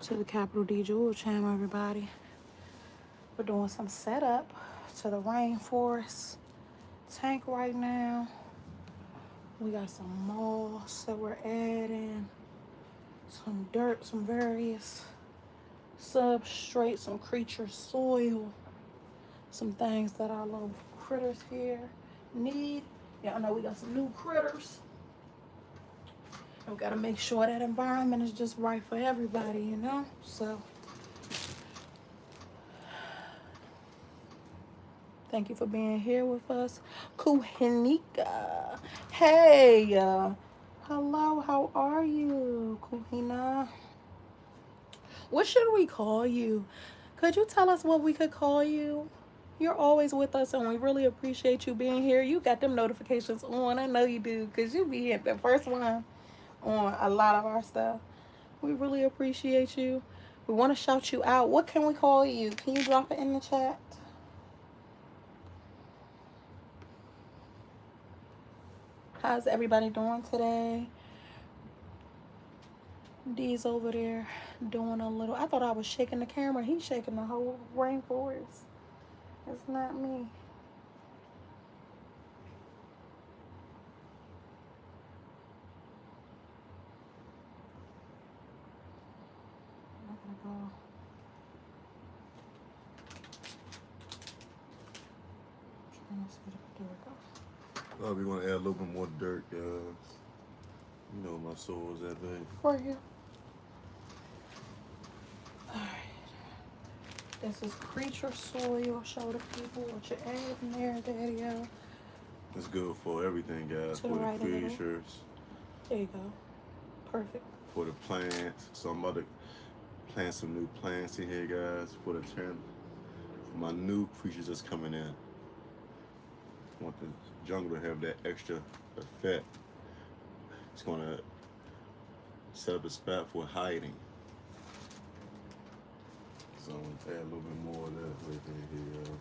to the CapitolDJewel channel, everybody. We're doing some setup to the Rainforest tank right now. We got some moss that we're adding, some dirt, some various substrate, some creature soil, some things that our little critters here need. Y'all know we got some new critters. We gotta make sure that environment is just right for everybody, you know? So, thank you for being here with us. Kuhinika. Hey, hello, how are you, Kuhina? What should we call you? Could you tell us what we could call you? You're always with us, and we really appreciate you being here. You got them notifications on. I know you do, because you be the first one on a lot of our stuff. We really appreciate you. We want to shout you out. What can we call you? Can you drop it in the chat? How's everybody doing today? D's over there doing a little. I thought I was shaking the camera. He's shaking the whole rainforest. It's not me. I'm gonna go. There we go. We're gonna add a little bit more dirt, guys. You know my soul is that big. For you. Alright. This is creature soil. Show the people what you add in there, Daddy-o. It's good for everything, guys. To For the right the a little. creatures. There you go. Perfect. For the plants. So I'm about to plant some new plants in here, guys. For the turn. For my new creatures that's coming in. I want the jungle to have that extra effect. It's gonna set up a spot for hiding. So I'm gonna add a little bit more of that right in here.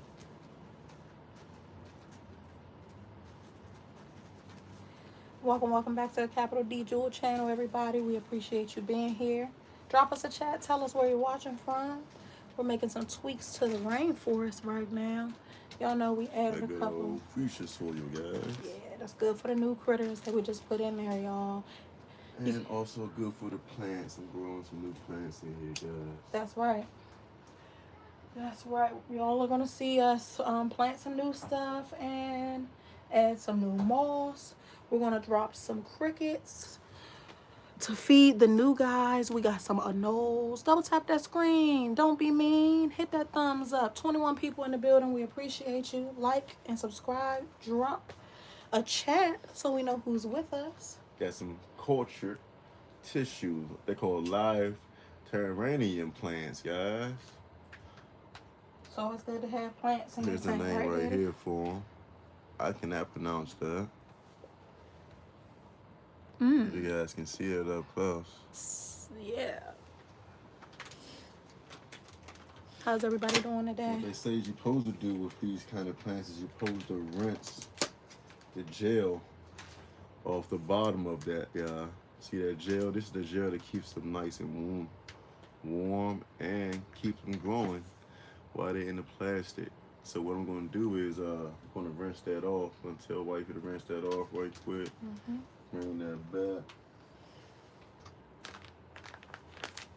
Welcome back to the CapitolDJewel channel, everybody. We appreciate you being here. Drop us a chat. Tell us where you're watching from. We're making some tweaks to the rainforest right now. Y'all know we added a couple. Creature soil, guys. Yeah, that's good for the new critters that we just put in there, y'all. And also good for the plants. I'm growing some new plants in here, guys. That's right. That's right. Y'all are gonna see us plant some new stuff and add some new moss. We're gonna drop some crickets to feed the new guys. We got some anoles. Double tap that screen. Don't be mean. Hit that thumbs up. 21 people in the building. We appreciate you. Like and subscribe. Drop a chat so we know who's with us. Got some cultured tissue. They call live terrarium plants, guys. It's always good to have plants in There's your a tank, name right Daddy? here for them. I cannot pronounce that. You guys can see it up close. Yeah. How's everybody doing today? What they say you're supposed to do with these kind of plants is you're supposed to rinse the gel off the bottom of that, yeah. See that gel? This is the gel that keeps them nice and warm and keeps them growing while they're in the plastic. So what I'm gonna do is I'm gonna rinse that off. I'm gonna tell wifey to rinse that off right quick. Bring that back.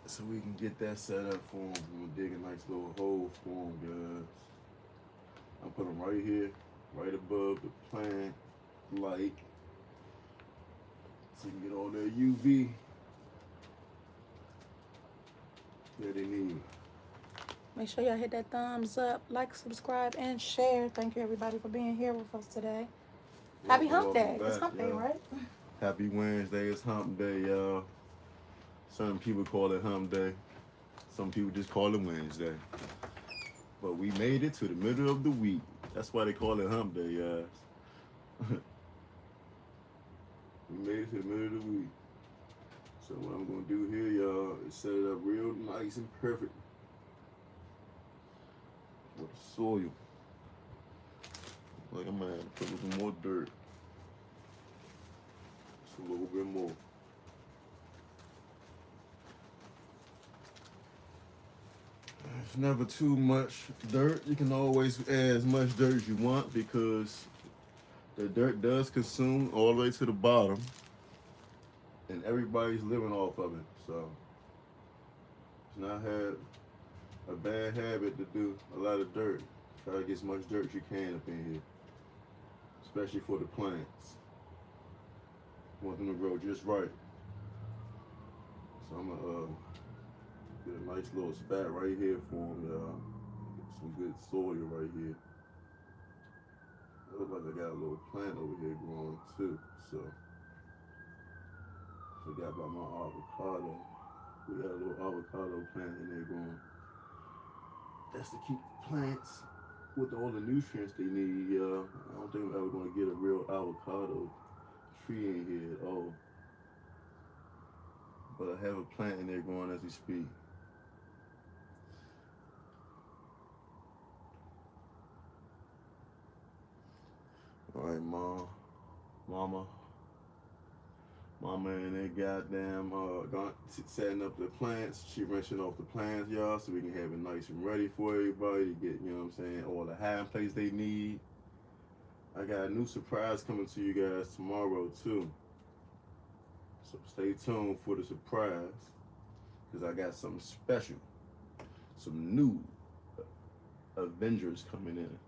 So we can get that set up for them. I'm gonna dig a nice little hole for them, guys. I'll put them right here, right above the plant light. So you can get all that UV that they need. Make sure y'all hit that thumbs up, like, subscribe, and share. Thank you, everybody, for being here with us today. Happy Hump Day. It's Hump Day, right? Happy Wednesday. It's Hump Day, y'all. Some people call it Hump Day. Some people just call it Wednesday. But we made it to the middle of the week. That's why they call it Hump Day, guys. We made it to the middle of the week. So what I'm going to do here, y'all, is set it up real nice and perfect with the soil. Like I'm going to put a little more dirt. Just a little bit more. It's never too much dirt. You can always add as much dirt as you want because the dirt does consume all the way to the bottom, and everybody's living off of it. So it's not a bad habit to do a lot of dirt. Try to get as much dirt as you can up in here, especially for the plants. You want them to grow just right. So I'm gonna get a nice little spot right here for them, y'all. Get some good soil right here. Looks like I got a little plant over here growing too. So forgot about my avocado. We got a little avocado plant in there growing. That's to keep the plants with all the nutrients they need. I don't think I'm ever gonna get a real avocado tree in here at all. But I have a plant in there growing as we speak. All right, mama and they goddamn setting up the plants. She wrenching off the plants, y'all, so we can have it nice and ready for everybody to get, you know what I'm saying, all the hiding place they need. I got a new surprise coming to you guys tomorrow too. So stay tuned for the surprise, because I got something special. Some new Avengers coming in.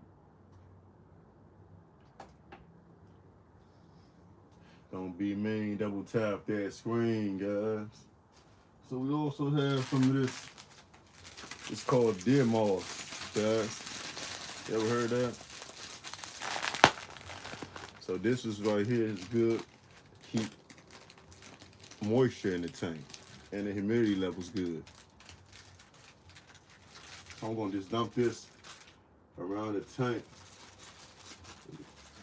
Don't be mean, double tap that screen, guys. So we also have some of this. It's called deer moss, guys. You ever heard that? So this is right here is good. Keep moisture in the tank, and the humidity level's good. I'm gonna just dump this around the tank,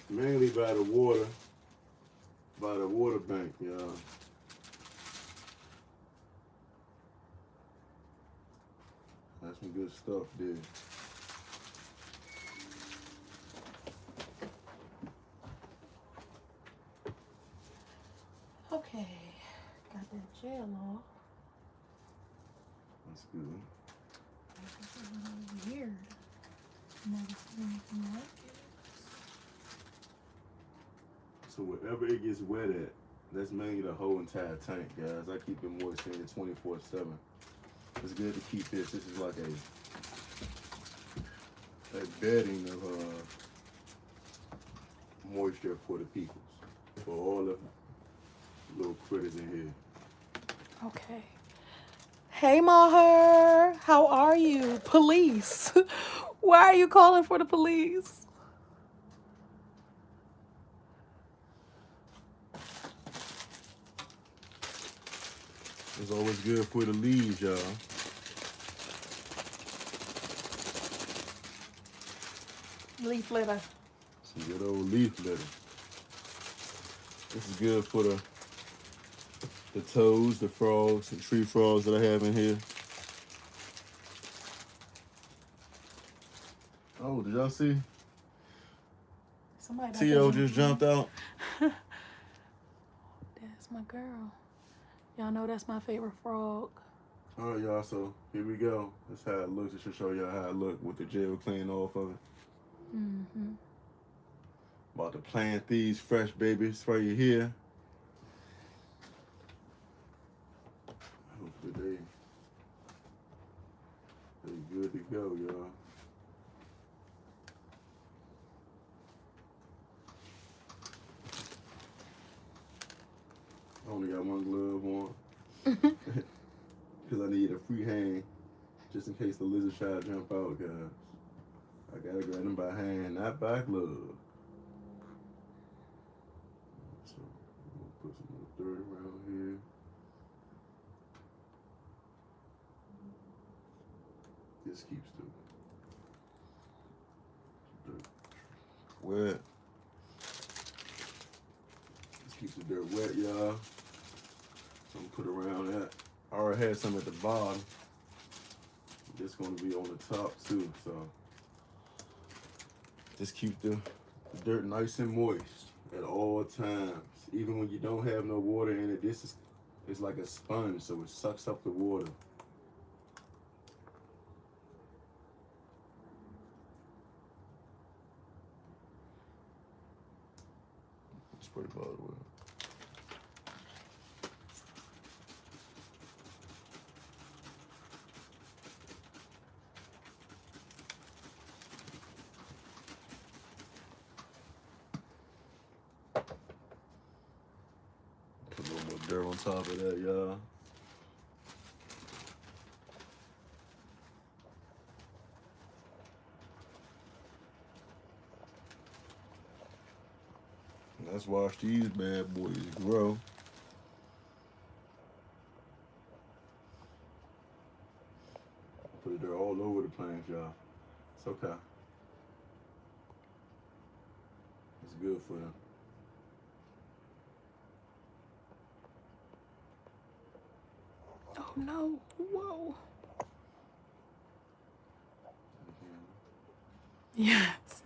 mainly by the water bank, y'all. That's some good stuff there. Okay, got that gel off. That's good. This is a little weird. Never seen anything like it. So wherever it gets wet at, that's mainly the whole entire tank, guys. I keep it moist in here 24/7. It's good to keep this. This is like a bedding of moisture for the peoples, for all the little critters in here. Okay. Hey, Maher. How are you? Police. Why are you calling for the police? It's always good for the leaves, y'all. Leaf litter. Some good old leaf litter. This is good for the toads, the frogs, and tree frogs that I have in here. Oh, did y'all see? Somebody T.O. just jumped out. That's my girl. Y'all know that's my favorite frog. All right, y'all, so here we go. That's how it looks. It should show y'all how it look with the gel clean off of it. Mm-hmm. About to plant these fresh babies for you here. Hopefully they good to go, y'all. I only got one glove on because I need a free hand just in case the lizard try to jump out, guys. I gotta grab them by hand, not by glove. So I'm gonna put some more dirt around here. This keeps the dirt wet. This keeps the dirt wet, y'all. So I'm gonna put around that. I already had some at the bottom. This gonna be on the top too, so just keep the dirt nice and moist at all times. Even when you don't have no water in it, it's like a sponge, so it sucks up the water. spray bottle with. Put a little more dirt on top of that, y'all. Let's watch these bad boys grow. Put it there all over the plants, y'all. It's okay. It's good for them. Oh no, whoa. Yes.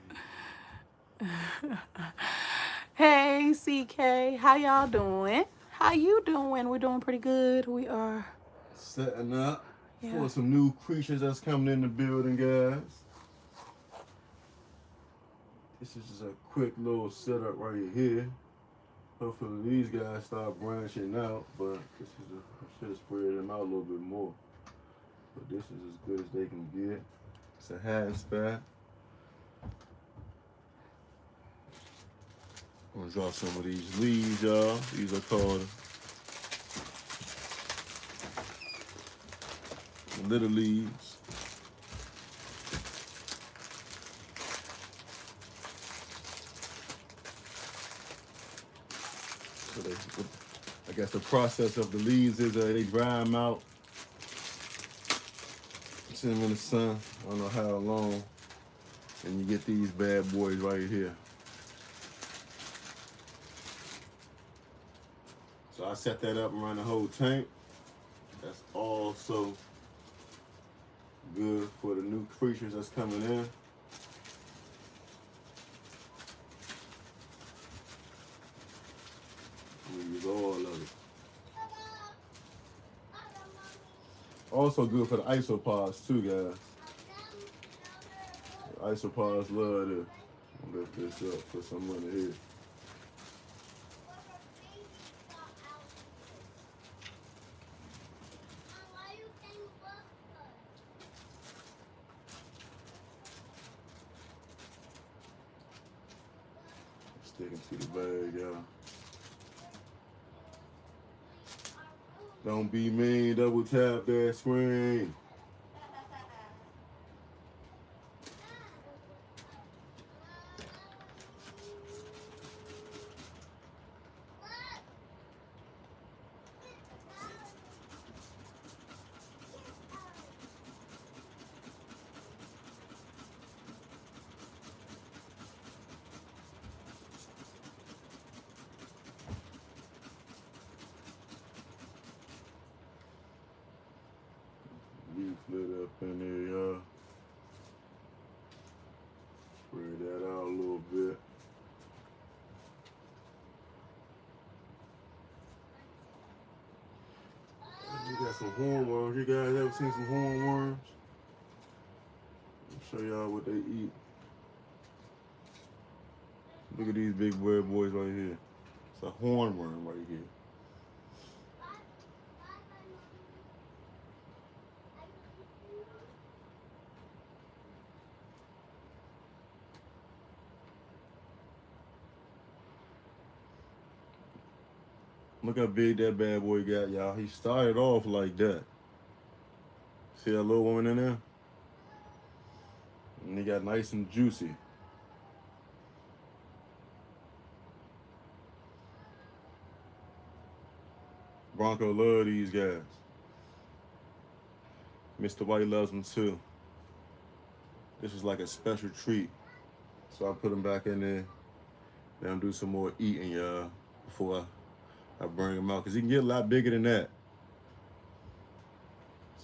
Hey, CK, how y'all doing? How you doing? We're doing pretty good. We are setting up Yeah. for some new creatures that's coming in the building, guys. This is just a quick little setup right here. Hopefully these guys start branching out, but this is I should have spread them out a little bit more. But this is as good as they can get. It's a hat spot. I'm gonna draw some of these leaves, y'all. These are called little leaves. So I guess the process of the leaves is they dry them out, sit them in the sun, I don't know how long, and you get these bad boys right here. So I set that up around the whole tank. That's also good for the new creatures that's coming in. We use all of it. Also good for the isopods too, guys. The isopods love this. I'll lift this up for some money here. Sticking to the bag, y'all. Don't be mean, double tap that screen. Leaflet up in there, y'all. Spread that out a little bit. We got some hornworms. You guys ever seen some hornworms? I'll show y'all what they eat. Look at these big red boys right here. It's a hornworm right here. Look how big that bad boy got, y'all. He started off like that. See that little woman in there? And he got nice and juicy. Bronco love these guys. Mr. White loves them too. This is like a special treat. So I put them back in there. Then do some more eating, y'all, before I bring them out. Because he can get a lot bigger than that.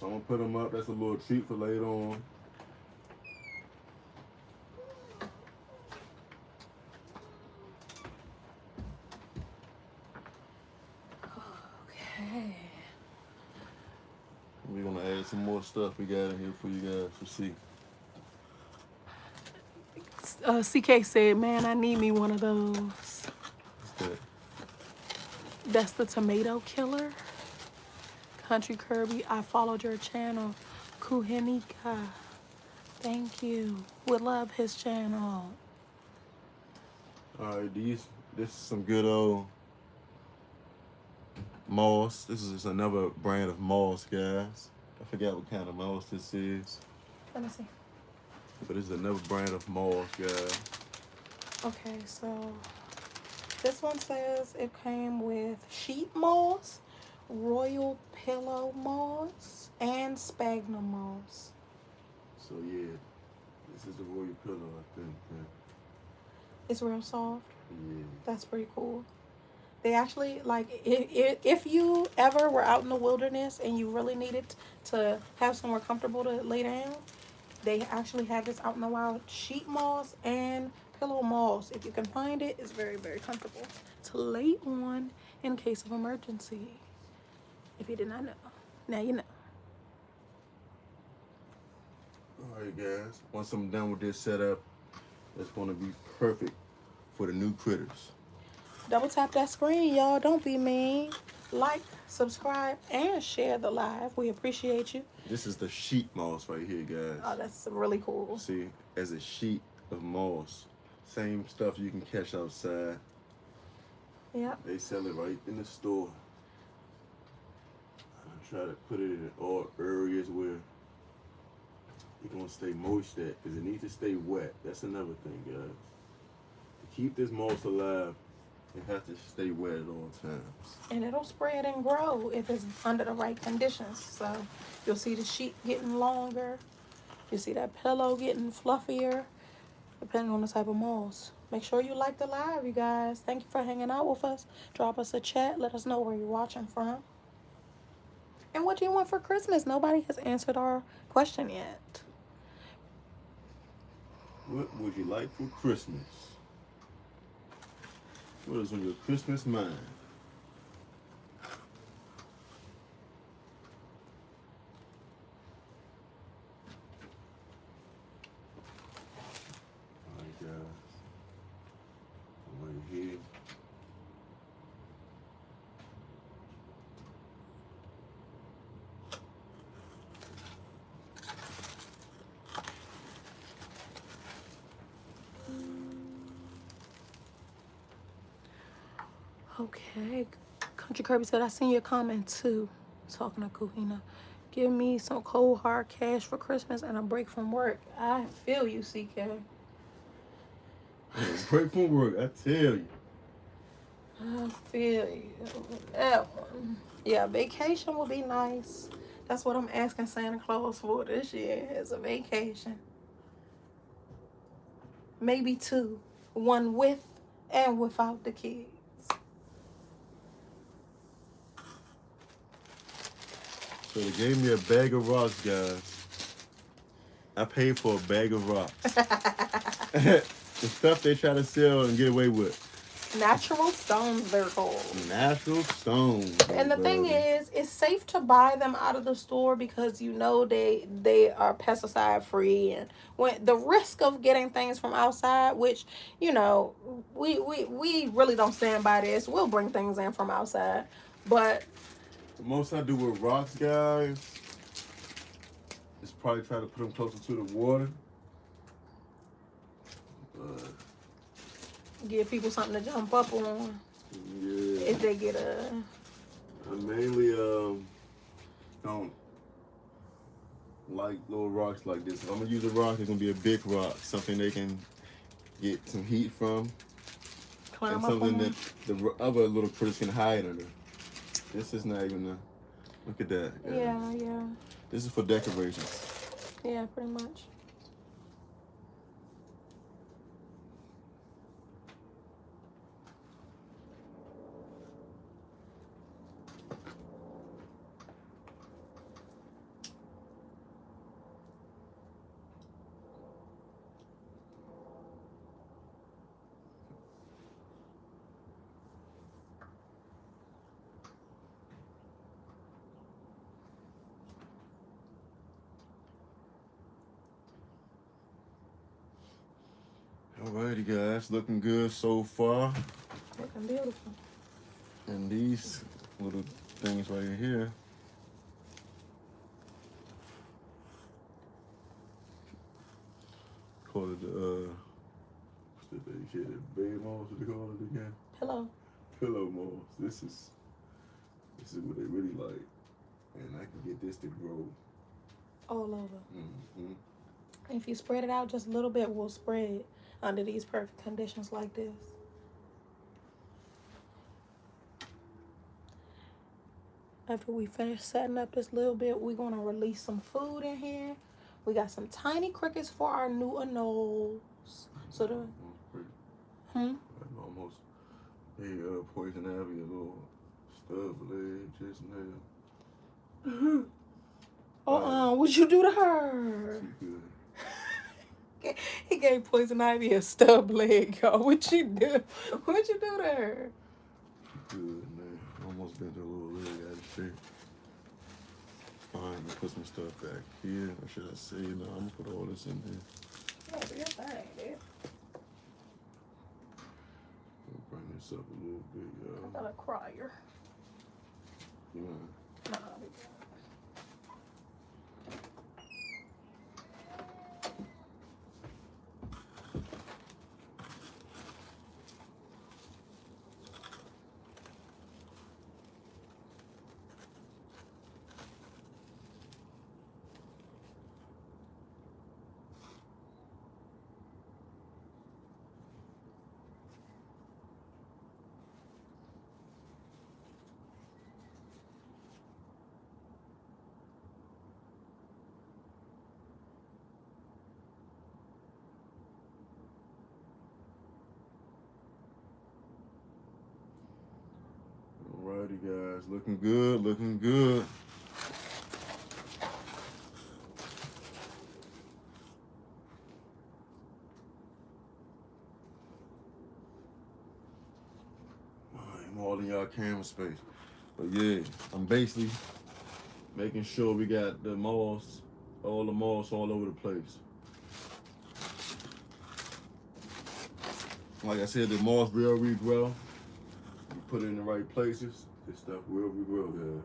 So I'm going to put them up. That's a little treat for later on. okay. We're going to add some more stuff we got in here for you guys to see. CK said, man, I need me one of those. What's that? That's the tomato killer. Country Kirby, I followed your channel. Kuhenika. Thank you. Would love his channel. Alright, this is some good old moss. This is just another brand of moss, guys. I forgot what kind of moss this is. Let me see. But it's another brand of moss, guys. Okay, so this one says it came with sheep moss, royal pillow moss, and sphagnum moss. So yeah, this is the royal pillow, I think. Yeah. It's real soft. Yeah. That's pretty cool. They actually, like, if you ever were out in the wilderness and you really needed to have somewhere comfortable to lay down, they actually have this out in the wild sheep moss and pillow moss. If you can find it, it's very, very comfortable to lay on in case of emergency. If you did not know, now you know. Alright, guys. Once I'm done with this setup, it's going to be perfect for the new critters. Double tap that screen, y'all. Don't be mean. Like, subscribe, and share the live. We appreciate you. This is the sheep moss right here, guys. Oh, that's really cool. See, as a sheet of moss. Same stuff you can catch outside. Yep. They sell it right in the store. I try to put it in all areas where it's going to stay moist at, because it needs to stay wet. That's another thing, guys. To keep this moss alive, it has to stay wet at all times. And it'll spread and grow if it's under the right conditions. So you'll see the sheet getting longer. You see that pillow getting fluffier, depending on the type of moss. Make sure you like the live, you guys. Thank you for hanging out with us. Drop us a chat. Let us know where you're watching from. And what do you want for Christmas? Nobody has answered our question yet. What would you like for Christmas? What is on your Christmas mind? Alright, guys. I'm right here. Okay. Country Kirby said, I seen your comment too. Talking to Kuhina. Give me some cold hard cash for Christmas and a break from work. I feel you, CK. Break from work, I tell you. I feel you. That one. Yeah, vacation would be nice. That's what I'm asking Santa Claus for this year, is a vacation. Maybe two. One with and without the kids. So they gave me a bag of rocks, guys. I paid for a bag of rocks. The stuff they try to sell and get away with. Natural stones, they're called. Natural stones. And the thing is, it's safe to buy them out of the store because you know they are pesticide free, and when the risk of getting things from outside, which you know we really don't stand by this. We'll bring things in from outside, but the most I do with rocks, guys, is probably try to put them closer to the water. Give people something to jump up on. Yeah. If they get a. I mainly don't like little rocks like this. If I'm gonna use a rock, it's gonna be a big rock, something they can get some heat from, Climb and up something on. that the other little critters can hide under. This is not even a. Look at that. Guys. Yeah. This is for decorations. Yeah, pretty much. Alrighty, guys, looking good so far. Looking beautiful. And these little things right here, call it the what's the thing? Shit, the bed moss. What they call it again? Pillow. Pillow moss. This is what they really like, and I can get this to grow All over. Mm-hmm. If you spread it out just a little bit, we'll spread under these perfect conditions like this. After we finish setting up this little bit, we're going to release some food in here. We got some tiny crickets for our new anoles. So the... Almost a poison ivy, a little stub leg, just now. What'd you do to her? She good. He gave Poison Ivy a stub leg, y'all. What'd you do? What'd you do to her? She good, man. Almost bent her little leg out of shape. Fine, we put some stuff back here. Or should I say, no, I'm gonna put all this in here. Yeah, do your thing, dude. We'll bring this up a little bit, y'all. I got a crier. Yeah. Nah, I'll be good. Alrighty, guys. Looking good, looking good. I'm all in y'all camera space. But yeah, I'm basically making sure we got the moss, all the moss all over the place. Like I said, the moss will regrow. You put it in the right places, this stuff will regrow, guys.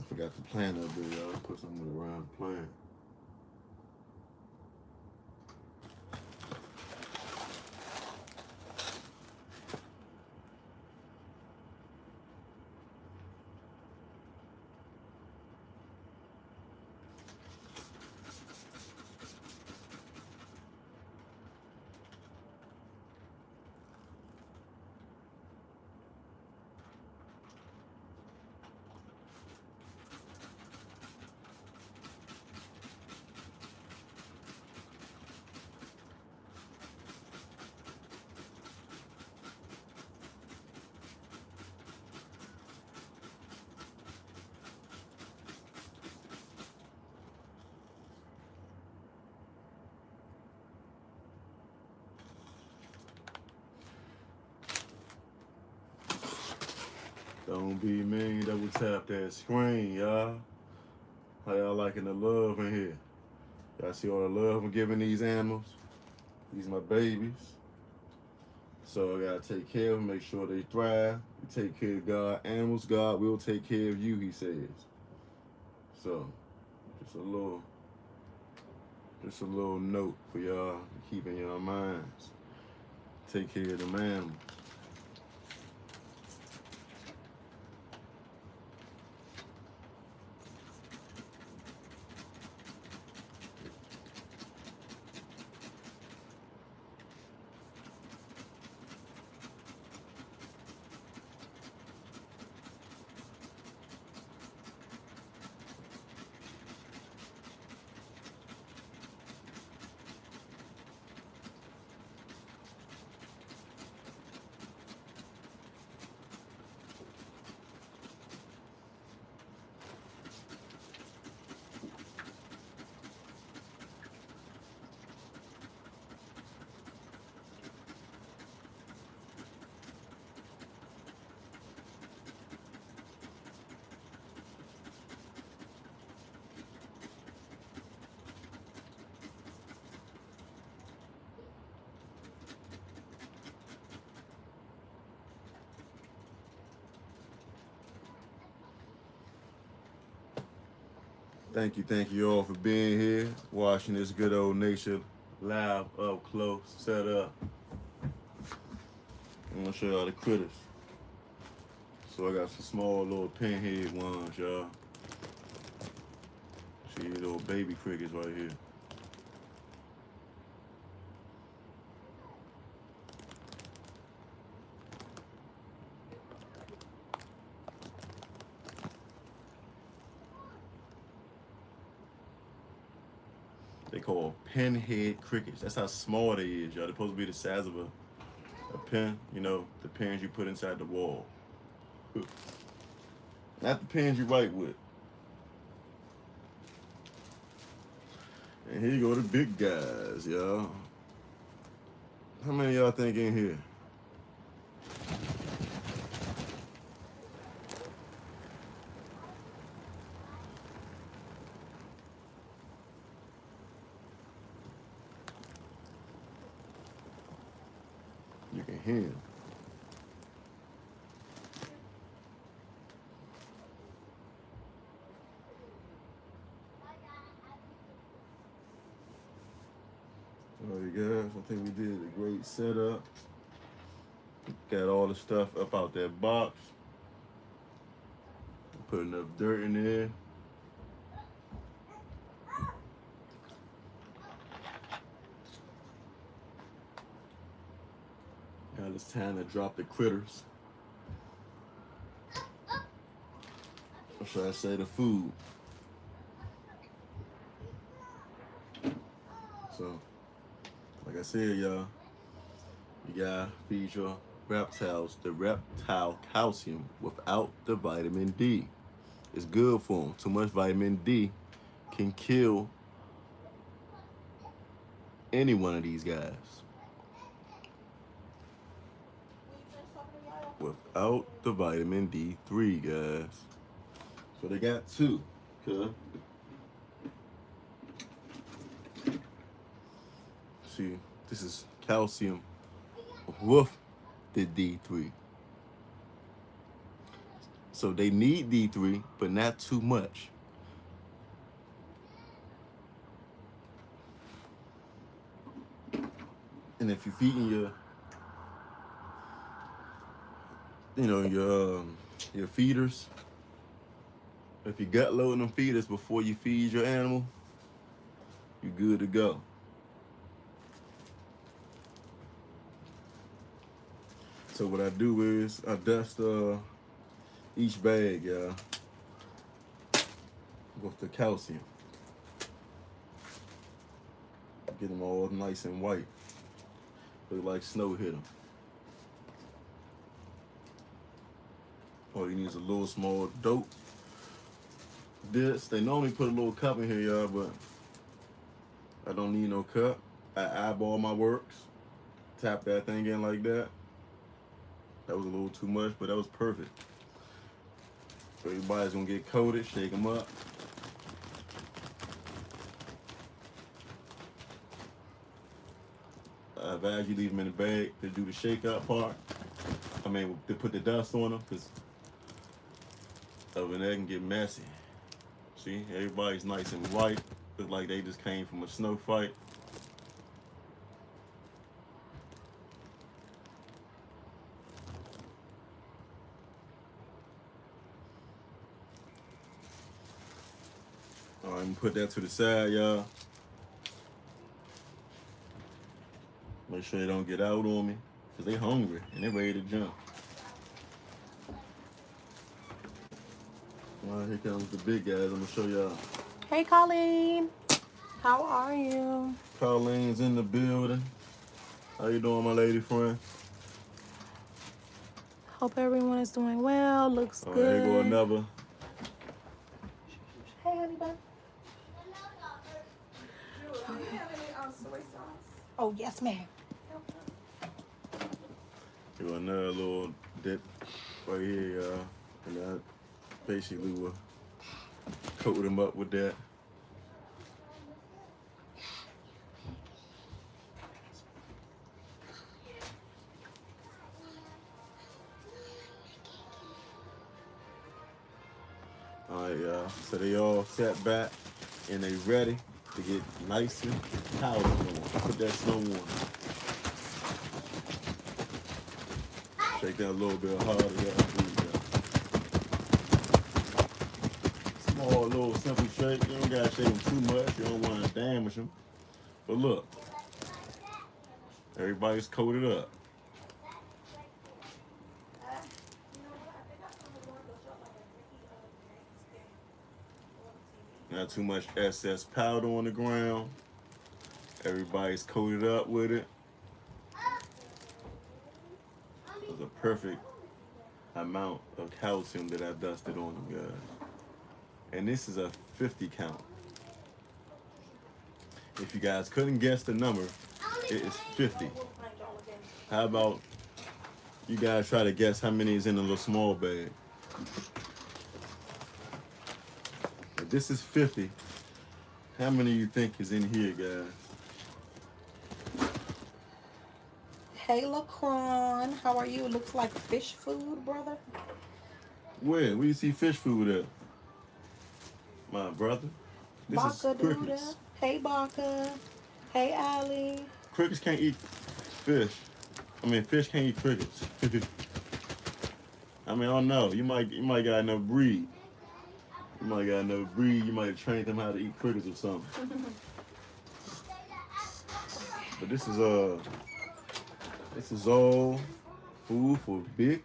Forgot the plant up there, y'all. Put something around the plant. Don't be mean, double tap that screen, y'all. How y'all liking the love in here? Y'all see all the love I'm giving these animals? These my babies. So I gotta take care of them, make sure they thrive. We take care of God. Animals, God will take care of you, he says. So, just a little note for y'all to keep in your minds. Take care of them animals. Thank you all for being here, watching this good old nature live up close, set up. I'm gonna show y'all the critters. So I got some small little pinhead ones, y'all. See these little baby crickets right here. They call pinhead crickets. That's how small they is, y'all. They're supposed to be the size of a pin, you know, the pins you put inside the wall. Not the pins you write with. And here you go, the big guys, y'all. How many of y'all think in here? You can hear them. All right, guys, I think we did a great setup. Got all the stuff up out that box. Put enough dirt in there. Now it's time to drop the critters. Or should I say the food? So, like I said, y'all, you gotta feed your reptiles the reptile calcium without the vitamin D. It's good for them. Too much vitamin D can kill any one of these guys. Without the vitamin D3, guys. So they got two. Okay. See, this is calcium with the D3. So they need D3, but not too much. And if you're feeding your feeders, if you gut loading them feeders before you feed your animal, you're good to go. So what I do is I dust each bag, y'all, with the calcium. Get them all nice and white. Look like snow hit them. All you need is a little small dope. They normally put a little cup in here, y'all, but I don't need no cup. I eyeball my works. Tap that thing in like that. That was a little too much, but that was perfect. So everybody's gonna get coated, shake them up. I advise you leave them in the bag to do the shake up part. I mean, to put the dust on them, because other than that can get messy. See, everybody's nice and white. Look like they just came from a snow fight. All right, I'm gonna put that to the side, y'all. Make sure they don't get out on me, because they hungry and they're ready to jump. All right, here comes the big guys. I'm gonna show y'all. Hey, Colleen. How are you? Colleen's in the building. How you doing, my lady friend? Hope everyone is doing well. Looks All right, good. here go another. Hey, honey bun. Do you have any soy sauce? Oh, yes, ma'am. Here go another little dip right here, y'all. And I basically will coat them up with that. All right, y'all. So they all sat back and they ready to get nice and powder on. Put that snow on. Shake that a little bit harder. Small, little, simple shake. You don't gotta shake them too much. You don't want to damage them. But look, everybody's coated up. Not too much excess powder on the ground. Everybody's coated up with it. It's a perfect amount of calcium that I dusted on them, guys. And this is a 50 count. If you guys couldn't guess the number, it is 50. How about you guys try to guess how many is in a little small bag? If this is 50, how many you think is in here, guys? Hey, Lacron, how are you? Looks like fish food, brother. Where you see fish food at? My brother. This Baka is crickets. Duda. Hey, Baka. Hey, Allie. Crickets can't eat fish. I mean, fish can't eat crickets. I mean, I don't know. You might got enough breed. You might have trained them how to eat crickets or something. But this is all food for Big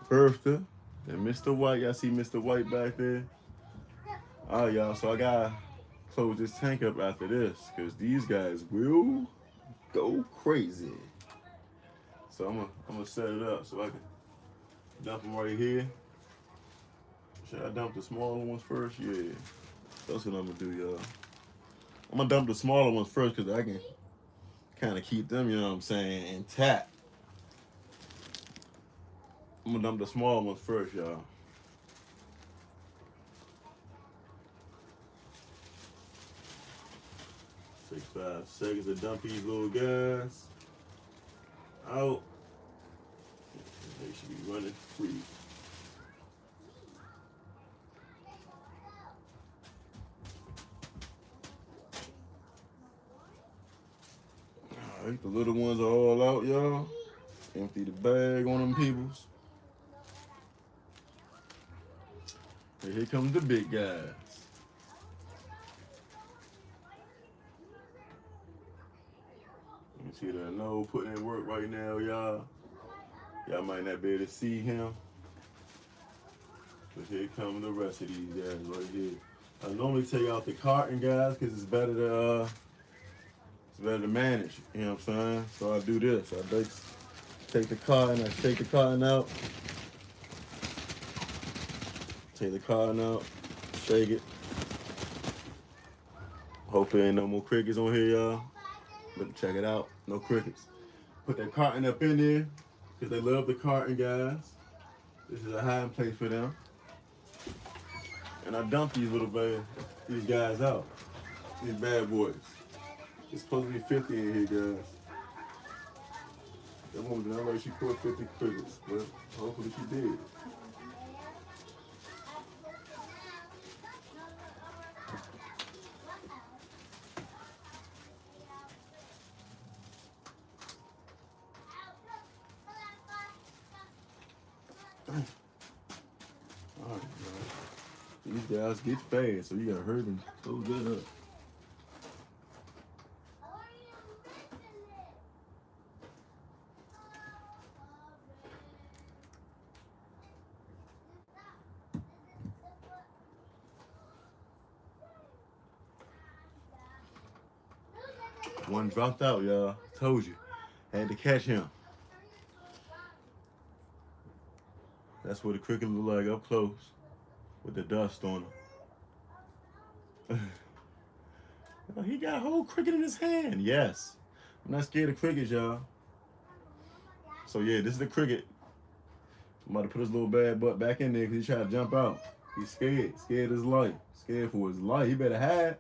Bertha and Mr. White. Y'all see Mr. White back there? All right, y'all. So I gotta close this tank up after this because these guys will go crazy. So I'm gonna set it up so I can dump them right here. Should I dump the smaller ones first? Yeah, that's what I'm gonna do, y'all. I'm gonna dump the smaller ones first because I can kind of keep them, you know what I'm saying, intact. I'm gonna dump the small ones first, y'all. Take 5 seconds to dump these little guys out. They should be running free. Alright, the little ones are all out, y'all. Empty the bag on them peoples. And here comes the big guys. You see that nose putting in work right now, y'all. Y'all might not be able to see him. But here come the rest of these guys right here. I normally take out the carton, guys, because it's better to manage. You know what I'm saying? So I do this. I take the carton, I take the carton out. Take the carton out, shake it. Hopefully ain't no more crickets on here, y'all. But check it out, no crickets. Put that carton up in there, because they love the carton, guys. This is a hiding place for them. And I dump these guys out. These bad boys. It's supposed to be 50 in here, guys. That woman did not like she caught 50 crickets, but hopefully she did. Alright, these guys get fast, so you gotta hurry them so good up. One dropped out, y'all. Told you. Had to catch him. That's what the cricket look like up close with the dust on him. He got a whole cricket in his hand. Yes. I'm not scared of crickets, y'all. So yeah, this is the cricket. I'm about to put his little bad butt back in there because he's trying to jump out. He's scared. Scared his life. Scared for his life. He better hide.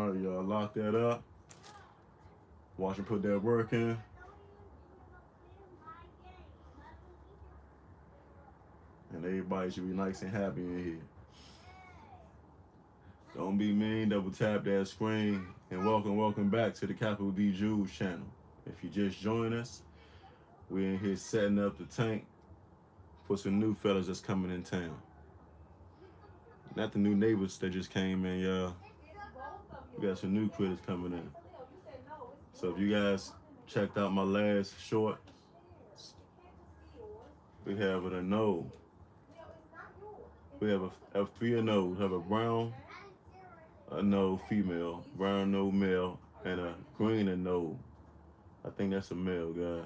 Alright, y'all, lock that up. Watch him put that work in. And everybody should be nice and happy in here. Don't be mean, double tap that screen. And welcome back to the CapitolDJewel channel. If you just joined us, we're in here setting up the tank for some new fellas that's coming in town. Not the new neighbors that just came in, y'all. We got some new critters coming in. So if you guys checked out my last short, we have a node. We have a three node. We have a brown node female, brown node male, and a green node. I think that's a male, guys.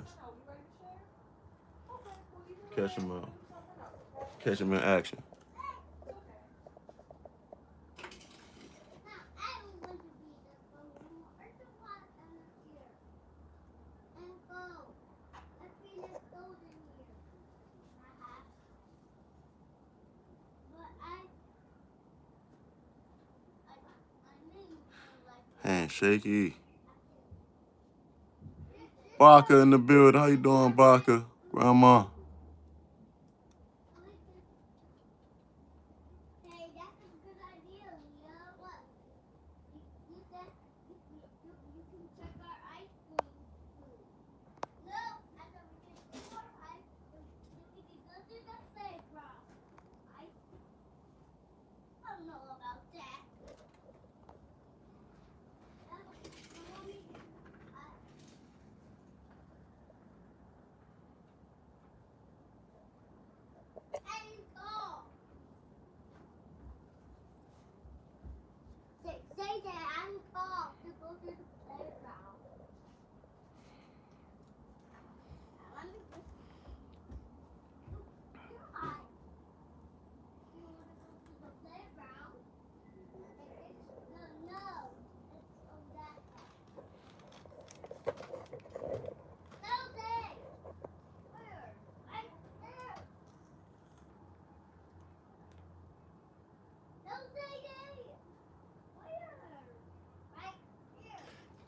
Catch him out. Catch him in action. Handshaky. Baka in the building. How you doing, Baka? Grandma.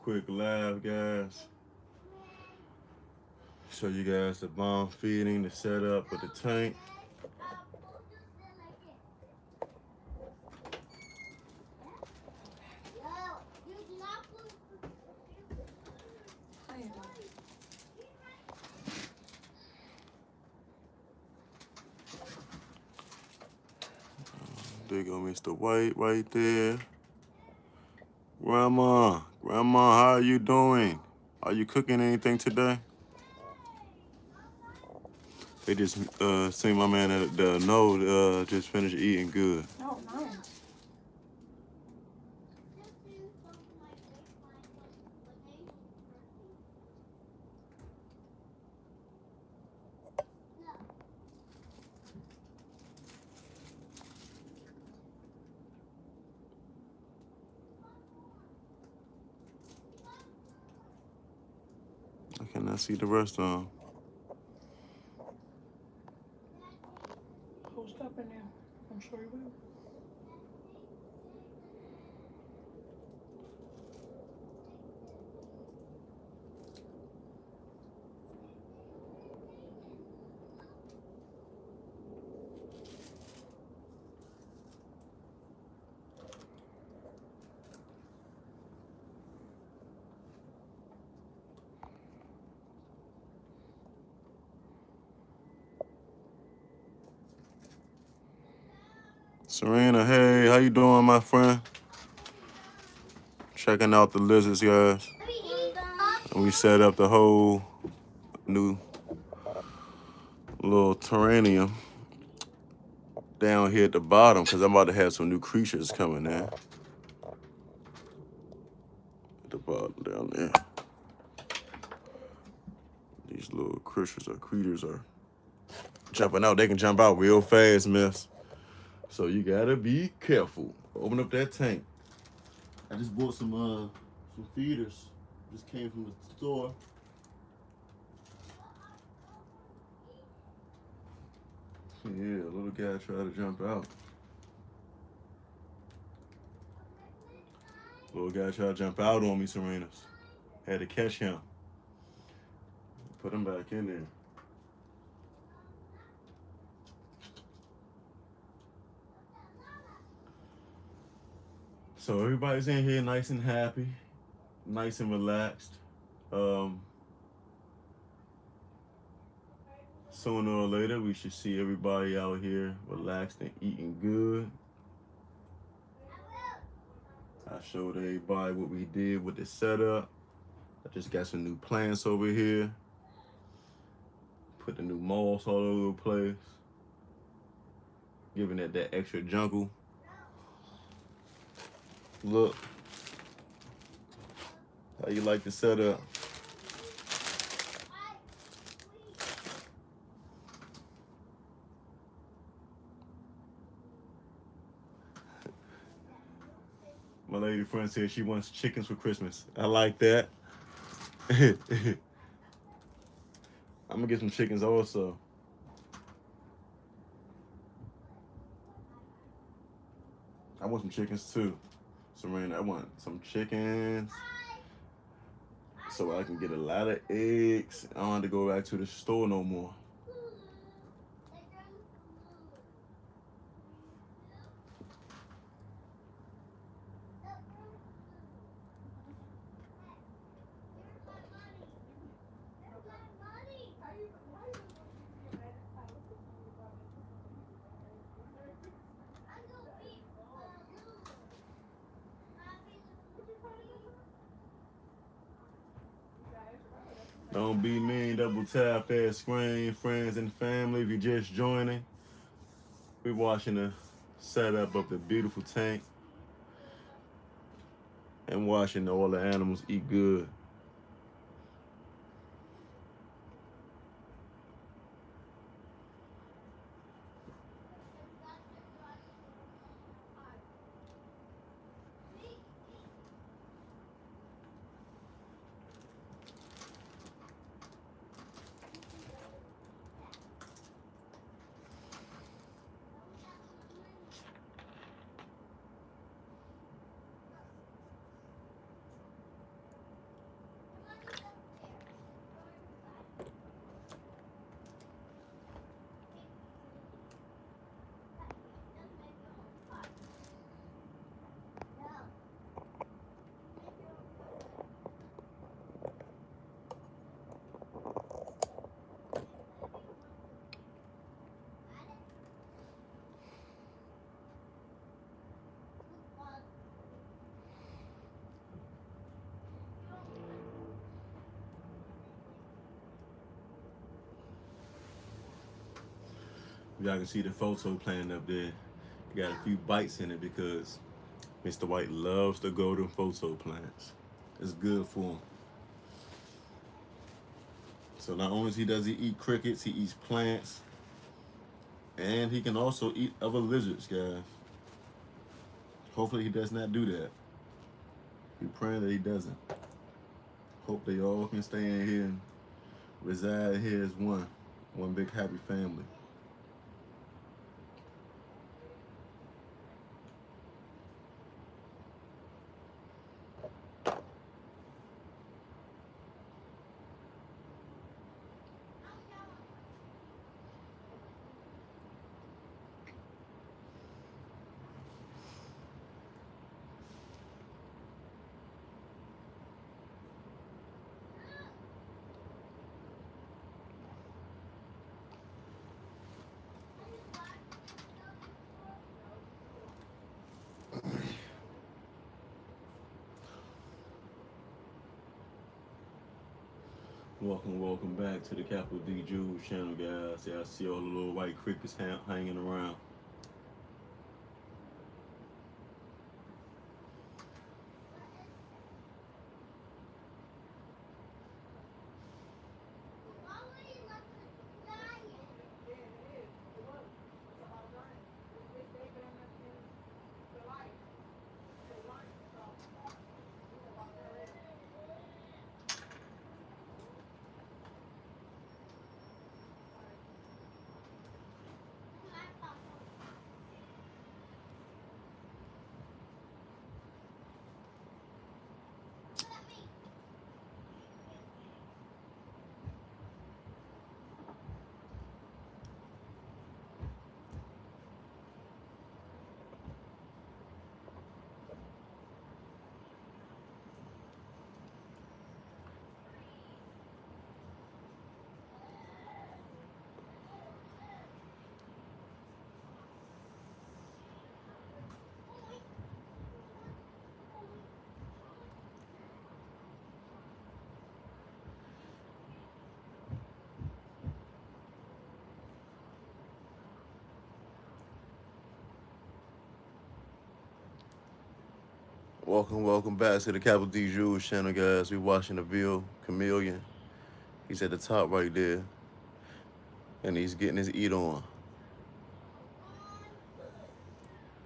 Quick live, guys. Show you guys the bomb feeding, the setup of the tank. There go Mr. White right there. Grandma, how are you doing? Are you cooking anything today? They just seen my man at the node just finished eating good. Oh, nice. I cannot see the rest of them. Post up in there. I'm sure you will. Serena, hey, how you doing, my friend? Checking out the lizards, guys. And we set up the whole new little terrarium down here at the bottom because I'm about to have some new creatures coming in. At the bottom down there. These little creatures are jumping out. They can jump out real fast, miss. So you gotta be careful. Open up that tank. I just bought some feeders. Just came from the store. Yeah, a little guy tried to jump out. Little guy tried to jump out on me, Serenas. Had to catch him. Put him back in there. So everybody's in here nice and happy, nice and relaxed. Um, Sooner or later, we should see everybody out here relaxed and eating good. I showed everybody what we did with the setup. I just got some new plants over here. Put the new moss all over the place. Giving it that extra jungle look. How you like the setup? My lady friend said she wants chickens for Christmas. I like that. I'm gonna get some chickens also. I want some chickens too. Serena, I want some chickens so I can get a lot of eggs. I don't have to go back to the store no more. Don't be mean, double tap that screen, friends and family. If you're just joining, we're watching the setup of the beautiful tank and watching all the animals eat good. Y'all can see the photo plant up there. It got a few bites in it because Mr. White loves the golden photo plants. It's good for him. So not only does he eat crickets, he eats plants, and he can also eat other lizards, guys. Hopefully he does not do that. We're praying that he doesn't. Hope they all can stay in here and reside here as one big happy family. Welcome back to the CapitolDJewel channel, guys. Yeah, I see all the little white crickets hanging around. Welcome back to the CapitolDJewel channel, guys. We watching the Ville Chameleon. He's at the top right there, and he's getting his eat on.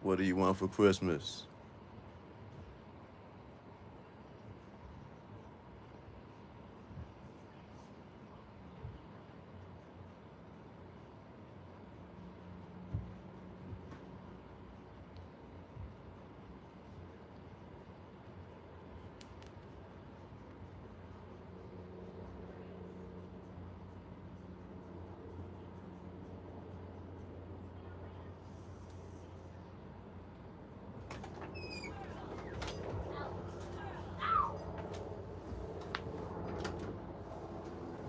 What do you want for Christmas?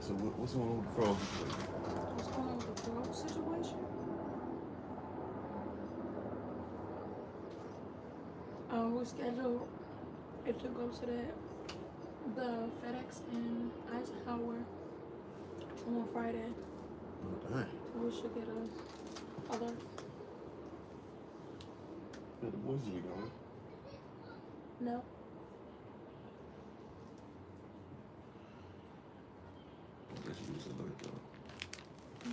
So what's going on with the frog? What's going on with the frog situation? We scheduled it to go to the FedEx in Eisenhower on Friday. Oh, dang. So we should get a alert. Yeah, the boys will be going. No. I guess you was alert though.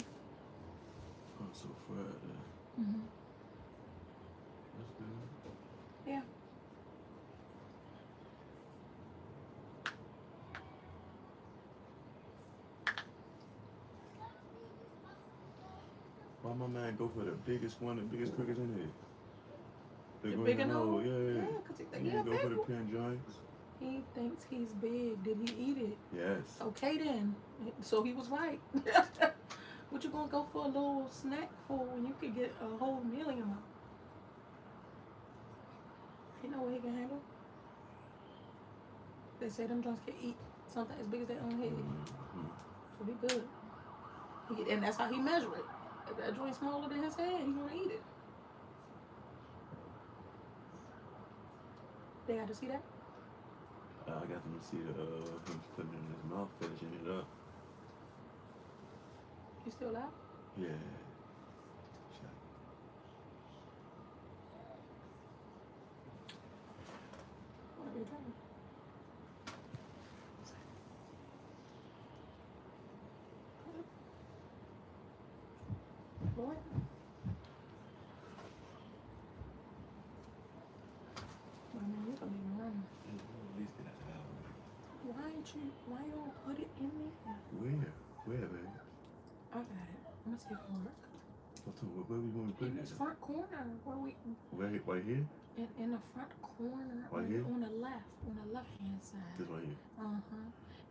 Oh, so Friday. Mm-hmm. That's good. Yeah. Why my man go for the biggest one, the biggest crickets in here? The big and old? Yeah. Because he You think he a go for big the one. pin joints? He thinks he's big. Did he eat it? Yes. Okay then. So he was right. What you gonna go for a little snack for when you could get a whole meal in your mouth? He know what he can handle. They say them joints can eat something as big as their own head. Mm-hmm. So he good. And that's how he measure it. If that joint smaller than his head, he gonna eat it. They got to see that? I got them to see him putting it in his mouth, finishing it up. You still out? Yeah. What are you trying? What? I mean, you don't even run. At least get that out. Why you don't put it in there? Where, baby? I got it. I'm gonna see if it work. Where we want to put In it? this front corner, Right here? in the front corner, Right here? on the left hand side. This right here.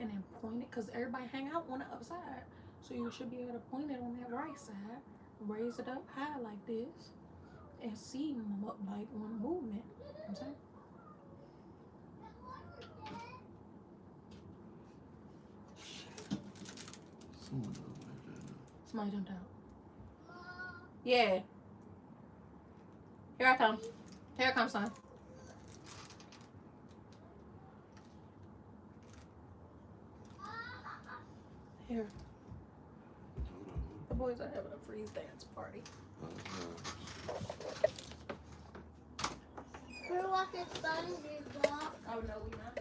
And then point it, cause everybody hang out on the upside, so you should be able to point it on that right side, raise it up high like this, and see like on movement. You know what I'm saying. Somebody jumped out. Yeah. Here I come. Here I come, son. Here. The boys are having a freeze dance party. We're walking SpongeBob. Oh no, we not.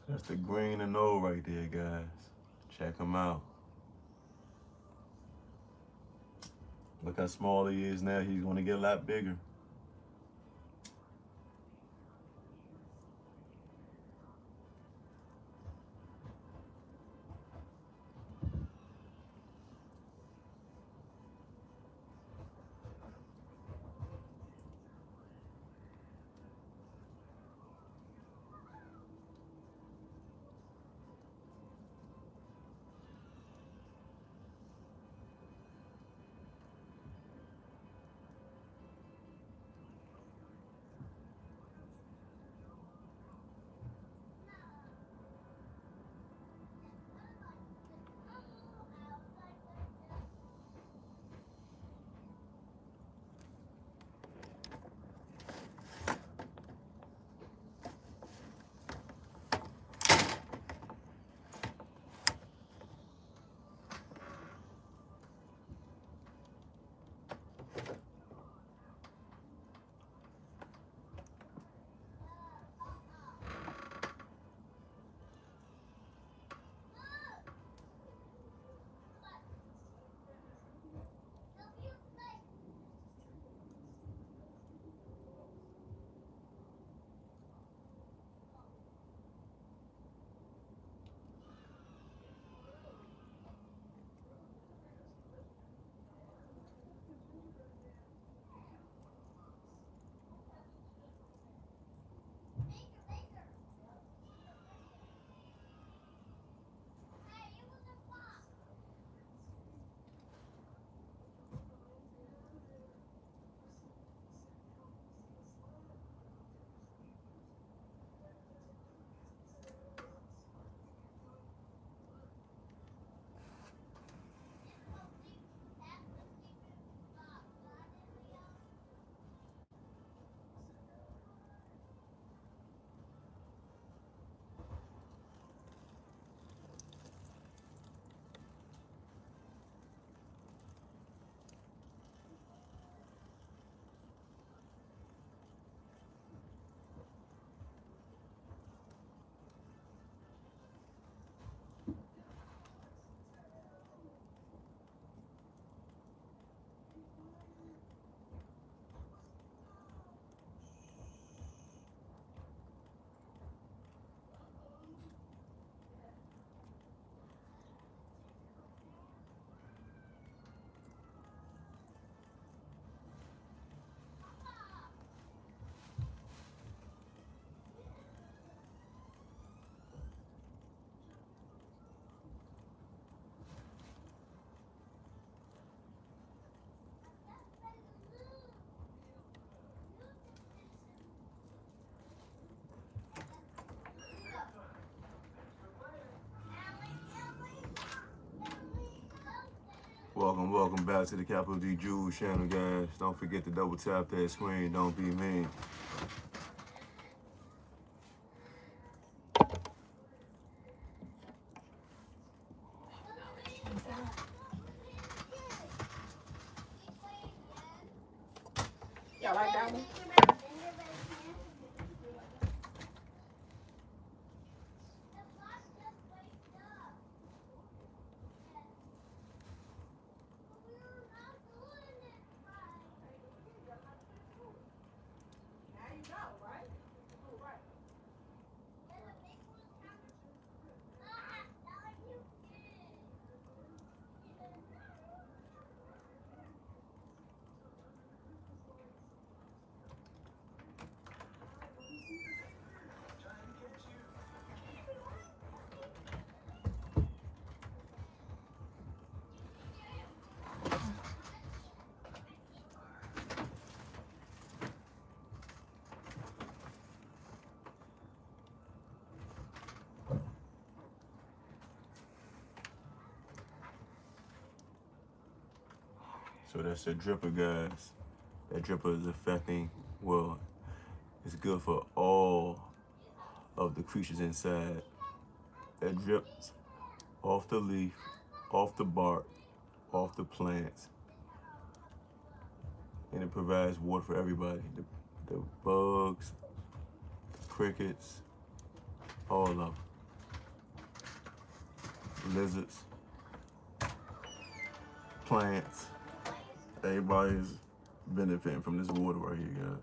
That's the green and old right there, guys. Check him out. Look how small he is now. He's gonna get a lot bigger. Welcome back to the CapitolDJewel channel, guys. Don't forget to double tap that screen. Don't be mean. Y'all like that one? So that's the dripper, guys. That dripper is affecting, well, it's good for all of the creatures inside. That drips off the leaf, off the bark, off the plants, and it provides water for everybody. The bugs, the crickets, all of them. lizards, plants. Everybody's benefiting from this water right here, guys.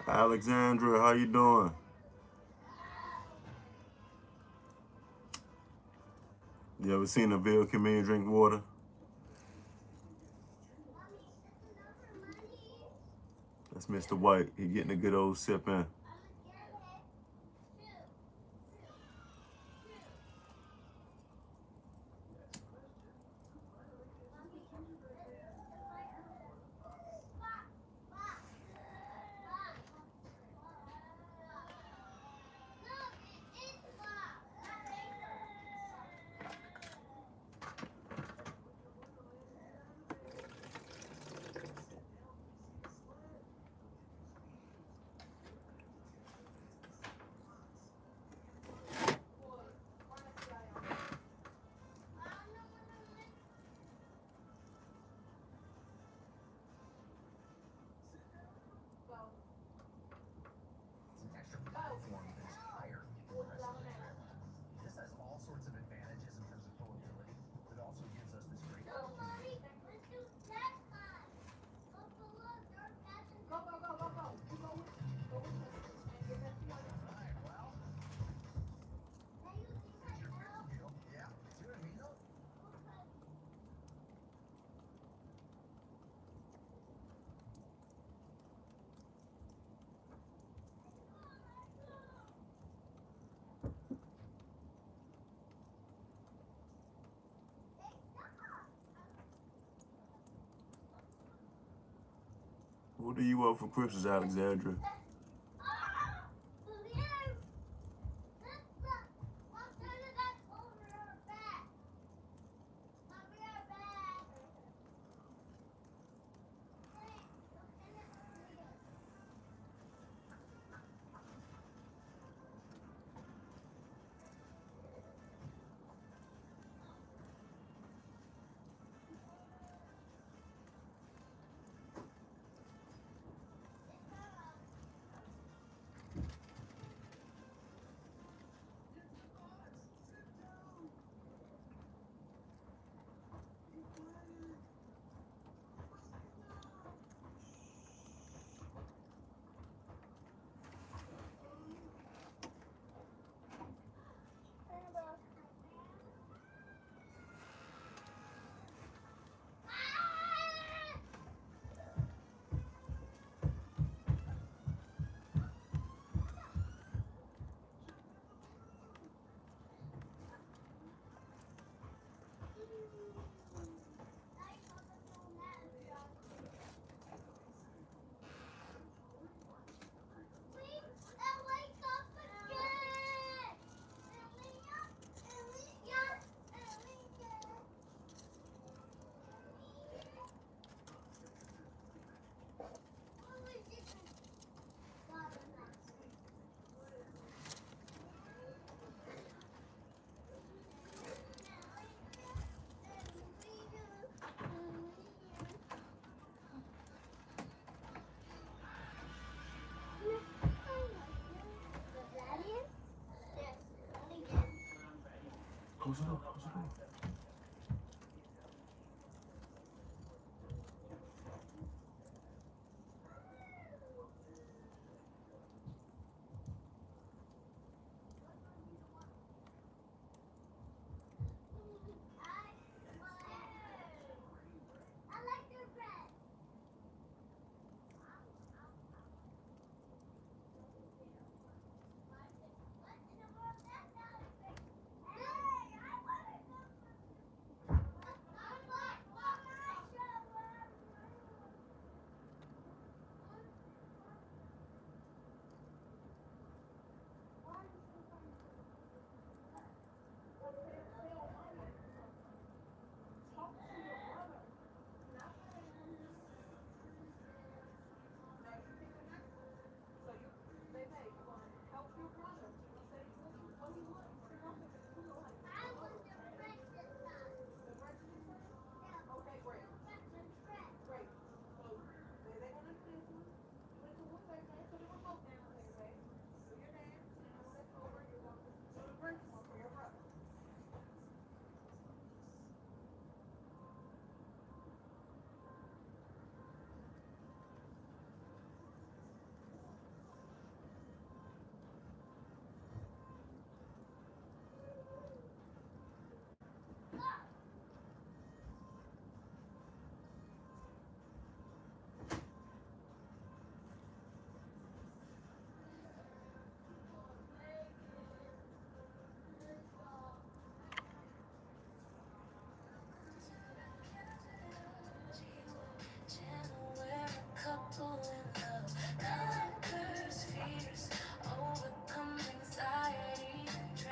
Alexandra, how you doing? You ever seen a veal come in and drink water? That's Mr. White. He getting a good old sip in. What do you want for Christmas, Alexandra? Close it up. Close it up.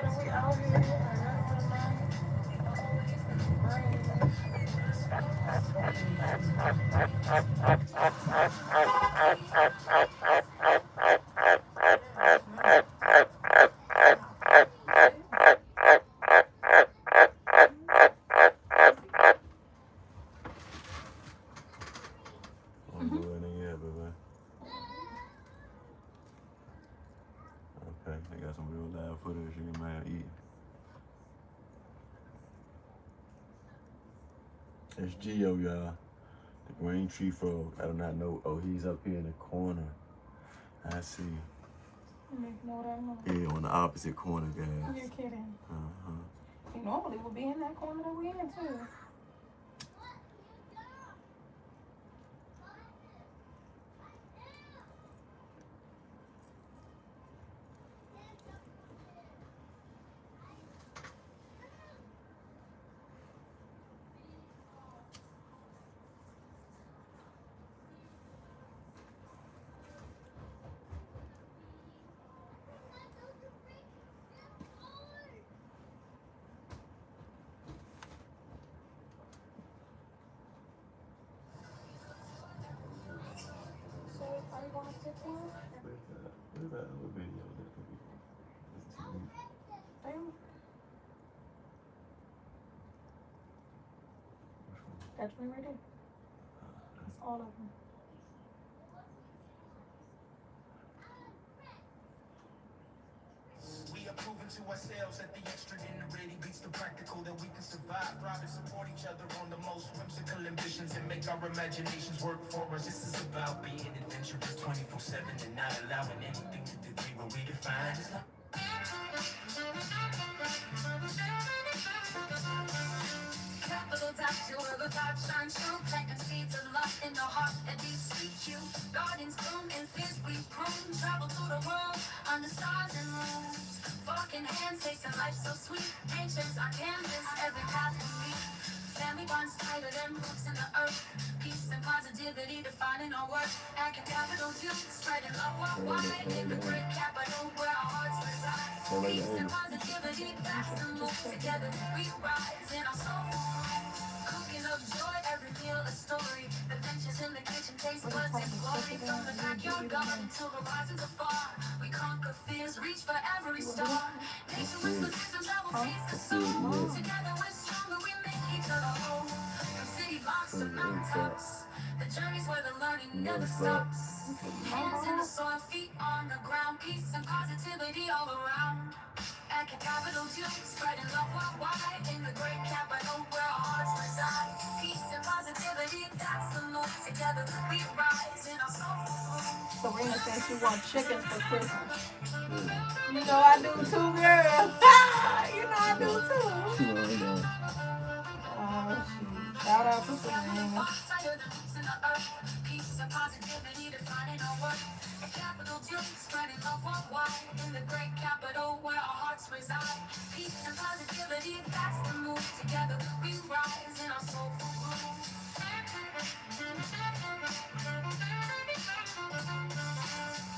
We out here another night. Rain. Wanna go in there, yeah, baby. Okay, they got some real live footage of your man eating. It's Geo, y'all. The green tree frog. I do not know. Oh, he's up here in the corner. I see. Yeah, on the opposite corner, guys. You're kidding. Uh-huh. He normally would be in that corner that we in too. So are you going to pick one? Where's that other video that could be? Damn. That's me right there. That's all of them. We are proving to ourselves that the extra already beats the practical, that we can survive, thrive, and support each other on the most whimsical ambitions and make our imaginations work for us. This is about being adventurous 24/7 and not allowing anything to degrade what we define as love. CapitolDJewel, the God shines through, planting seeds of love in the heart that beats sweet you. Gardens bloom and fields we prune, travel through the world under stars and moons. Fucking hands, tasting life so sweet. Nature's our canvas, every path we meet. Family bonds tighter than roots in the earth. Peace and positivity defining our worth. At CapitolDJewel, spreading love worldwide. In the great capital where our hearts reside. Peace and positivity, fast and move together. We rise in our soul. Cooking up joy, every meal a story. Adventures in the kitchen, taste buds and glory. From the backyard garden to horizons afar. We conquer fears, reach for every star. Nature whispers wisdom, travel feast the soul. Together we're stronger, we make each other whole. From city blocks to mountaintops, the journey's where the learning never stops. Hands in the soil, feet on the ground. Peace and positivity all around. At CapitolDJewel, spreading love worldwide. Trina said she wants chickens for Christmas. Yeah. You know I do too, girl. You know I do too. Oh, shoot. Shout out to Serena. Peace and positivity defining our work. A capital J, spreading love worldwide. In the great capital where our hearts reside. Peace and positivity, that's the move. Together we rise in our soulful groove.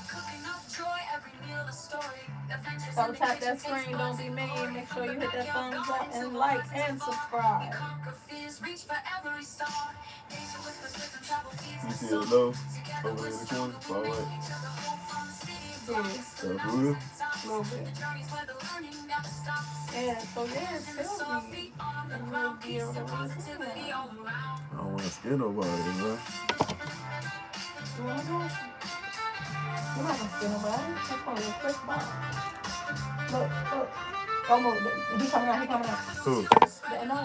Cooking up joy, every meal a story. Adventures So in the tap kitchen, that screen, taste don't buds be and mean. glory. Make From sure the you hit that backyard thumbs up garden to and the like horizon's and bar. We subscribe. conquer fears, reach for every star. Nature whispers wisdom, travel feeds You the see soul. it low Together over we're there in the corner? stronger, we Far make right. each other whole from the city Yeah, blocks to the For mountains real? and the tops. a little bit. The journeys where the learning never stops. Yeah, so yeah, Hands in the tell soil, me. feet on the And you'll ground, be peace able to and really see positivity that. all around. I don't want to scare nobody, man. You want to do it? You're not going to spin nobody. That's going to be a quick ball. Look, look. Don't move. He coming out, he coming out. Who? Yeah, no.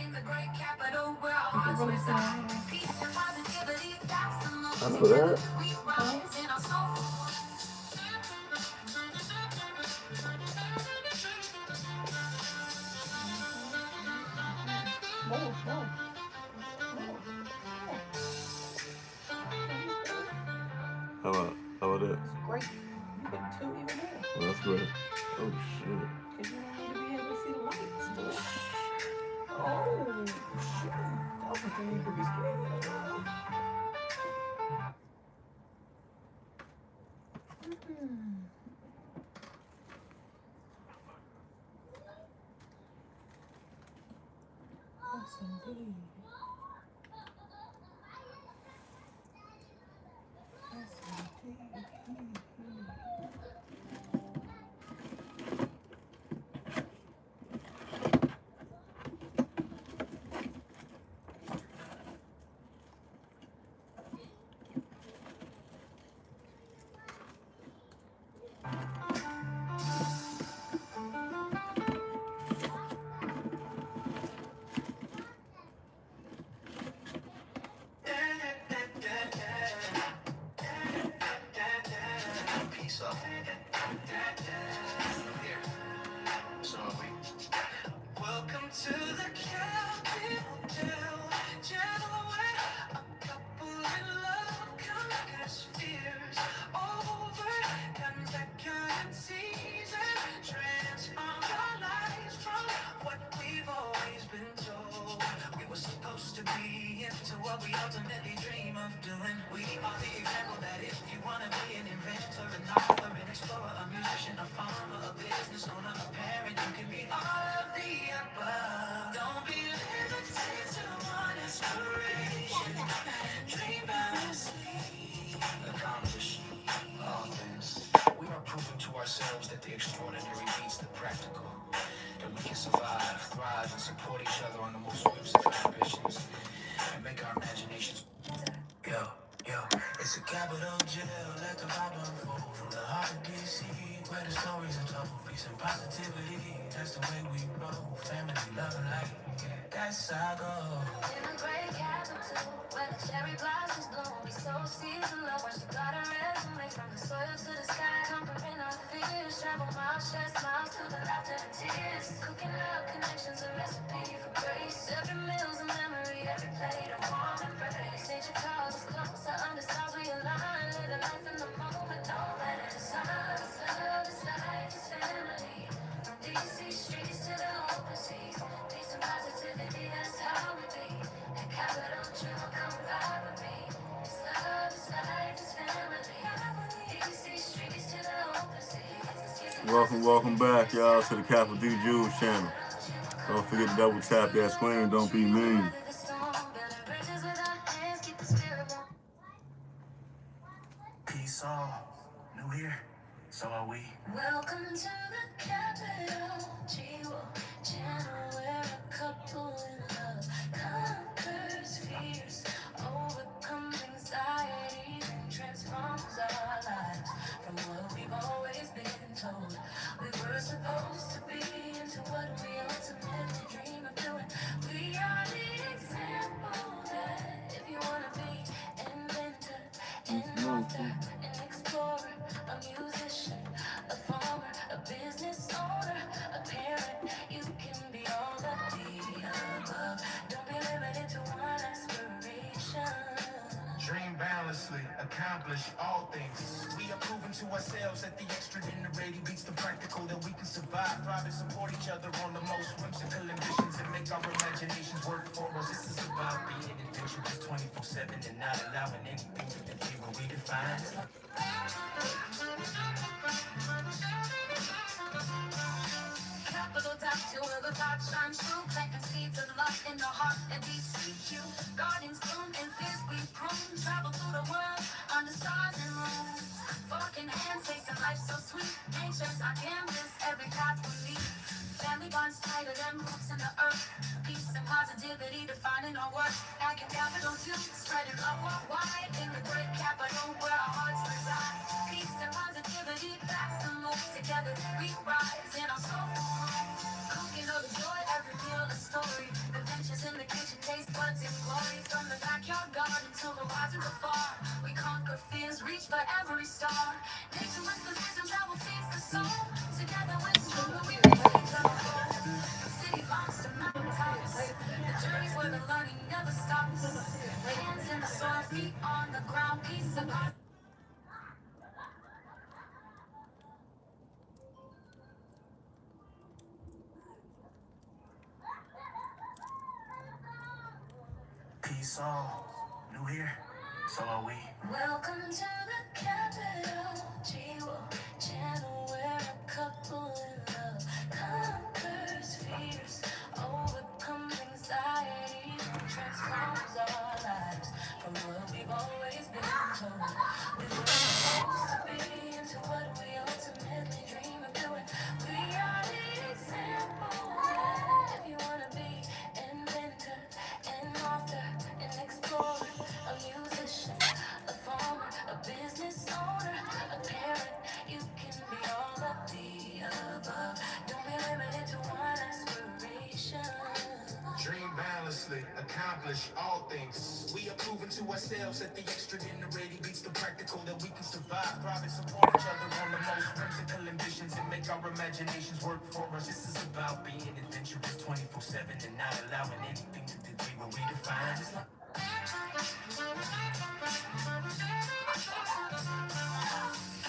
In the great capital where our You can hearts really see reside. him. Peace and positivity, that's the move. I know Together that. we rise in our soul. Whoa, whoa, whoa. How about that? It's great. You can too even better. Well, that's great. Oh, shit. Because you don't need to be able to see the lights. But... Oh, shoot. That's something you could be scared of. Yes, indeed. Yes, indeed. Peace up. Here. So are we. Welcome to the CapitolDJewel, where a couple in love conquers fears over consequences and transforms our lives from what we've always been told. We were supposed to be into what we ultimately dream of doing. We are the example that if you want to be an inventor, an author, an explorer, a musician, a farmer, a business owner, a parent, you can be all of the above. Don't be limited to one inspiration. Dream endlessly, accomplish all things. We are proving to ourselves that the extraordinary beats the practical. That we can survive, thrive, and support each other on the most whimsical ambitions. And make our imaginations. Yo, it's a capital jail, let the vibe unfold. From the heart of DC, where the stories are told. Peace and positivity, that's the way we roll. Family, love, and light, yeah, that's our goal. In the great capital, where the cherry blossoms bloom. We sow seeds of love, watch the garden resonate. From the soil to the sky, conquering our fears. Travel miles, share smiles to the laughter and tears. Cooking up connections, a recipe for grace. Every meal's a memory, every plate a warm embrace. Nature calls us closer, under stars we align. Living life in the moment, don't let it decide. This life is family. From DC streets to the open seas. Peace and positivity, that's how we be. At CapitolDJewel, come vibe with me. This life is family. DC streets to the open seas. Welcome back, y'all, to the CapitolDJewel channel. Don't forget to double tap that screen. Don't be mean. Peace all. New here. So are we. Welcome to the CapitolDJewel channel, where a couple in love conquers fears, overcomes anxieties, and transforms our lives from what we've always been told. We were supposed to be into what we ultimately dream of doing. We are the accomplish all things. We are proving to ourselves that the extraordinary beats the practical, that we can survive, thrive, and support each other on the most whimsical ambitions and make our imaginations work for us. This is about being adventurous 24/7 and not allowing anything to defeat what we define. CapitolDJewel, the thought shines through, planting seeds of love in the heart and DCQ. Gardens bloom and fish we prune, travel through the world under stars and moons. Fork in hand, tasting life so sweet. Nature's our canvas, every path we lead. Family bonds tighter than roots in the earth. Peace and positivity defining our worth. At CapitolDJewel, spreading love worldwide in the great capital where our hearts reside. Peace and positivity, that's the move. Together we rise in our soulful home. Cooking up joy, every meal a story. Adventures in the kitchen, taste buds and glory. From the backyard garden to the horizons afar, we conquer fears, reach for every star. Nature whispers wisdom, travel feeds the soul. Together we're stronger, we make each other whole. From city blocks to mountaintops, the journey's where the learning never stops. Hands in the soil, feet on the ground, peace and positivity. Peace all. New here, so are we. Welcome to the CapitolDJewel channel where a couple in love conquers fears, overcomes anxiety, transforms our lives from what we've always been told. We were supposed to be into what we ultimately dream of doing. We are the example that if you wanna be inventor, an author, an explorer, a musician, a farmer, a business owner, a parent, you can be all of the above. Don't be limited to one aspiration. Dream boundlessly, accomplish all things. We are proving to ourselves that the extraordinary beats the practical, that we can survive, thrive, and support each other on the most whimsical ambitions and make our imaginations work for us. This is about being adventurous 24/7 and not allowing anything to defeat what we define.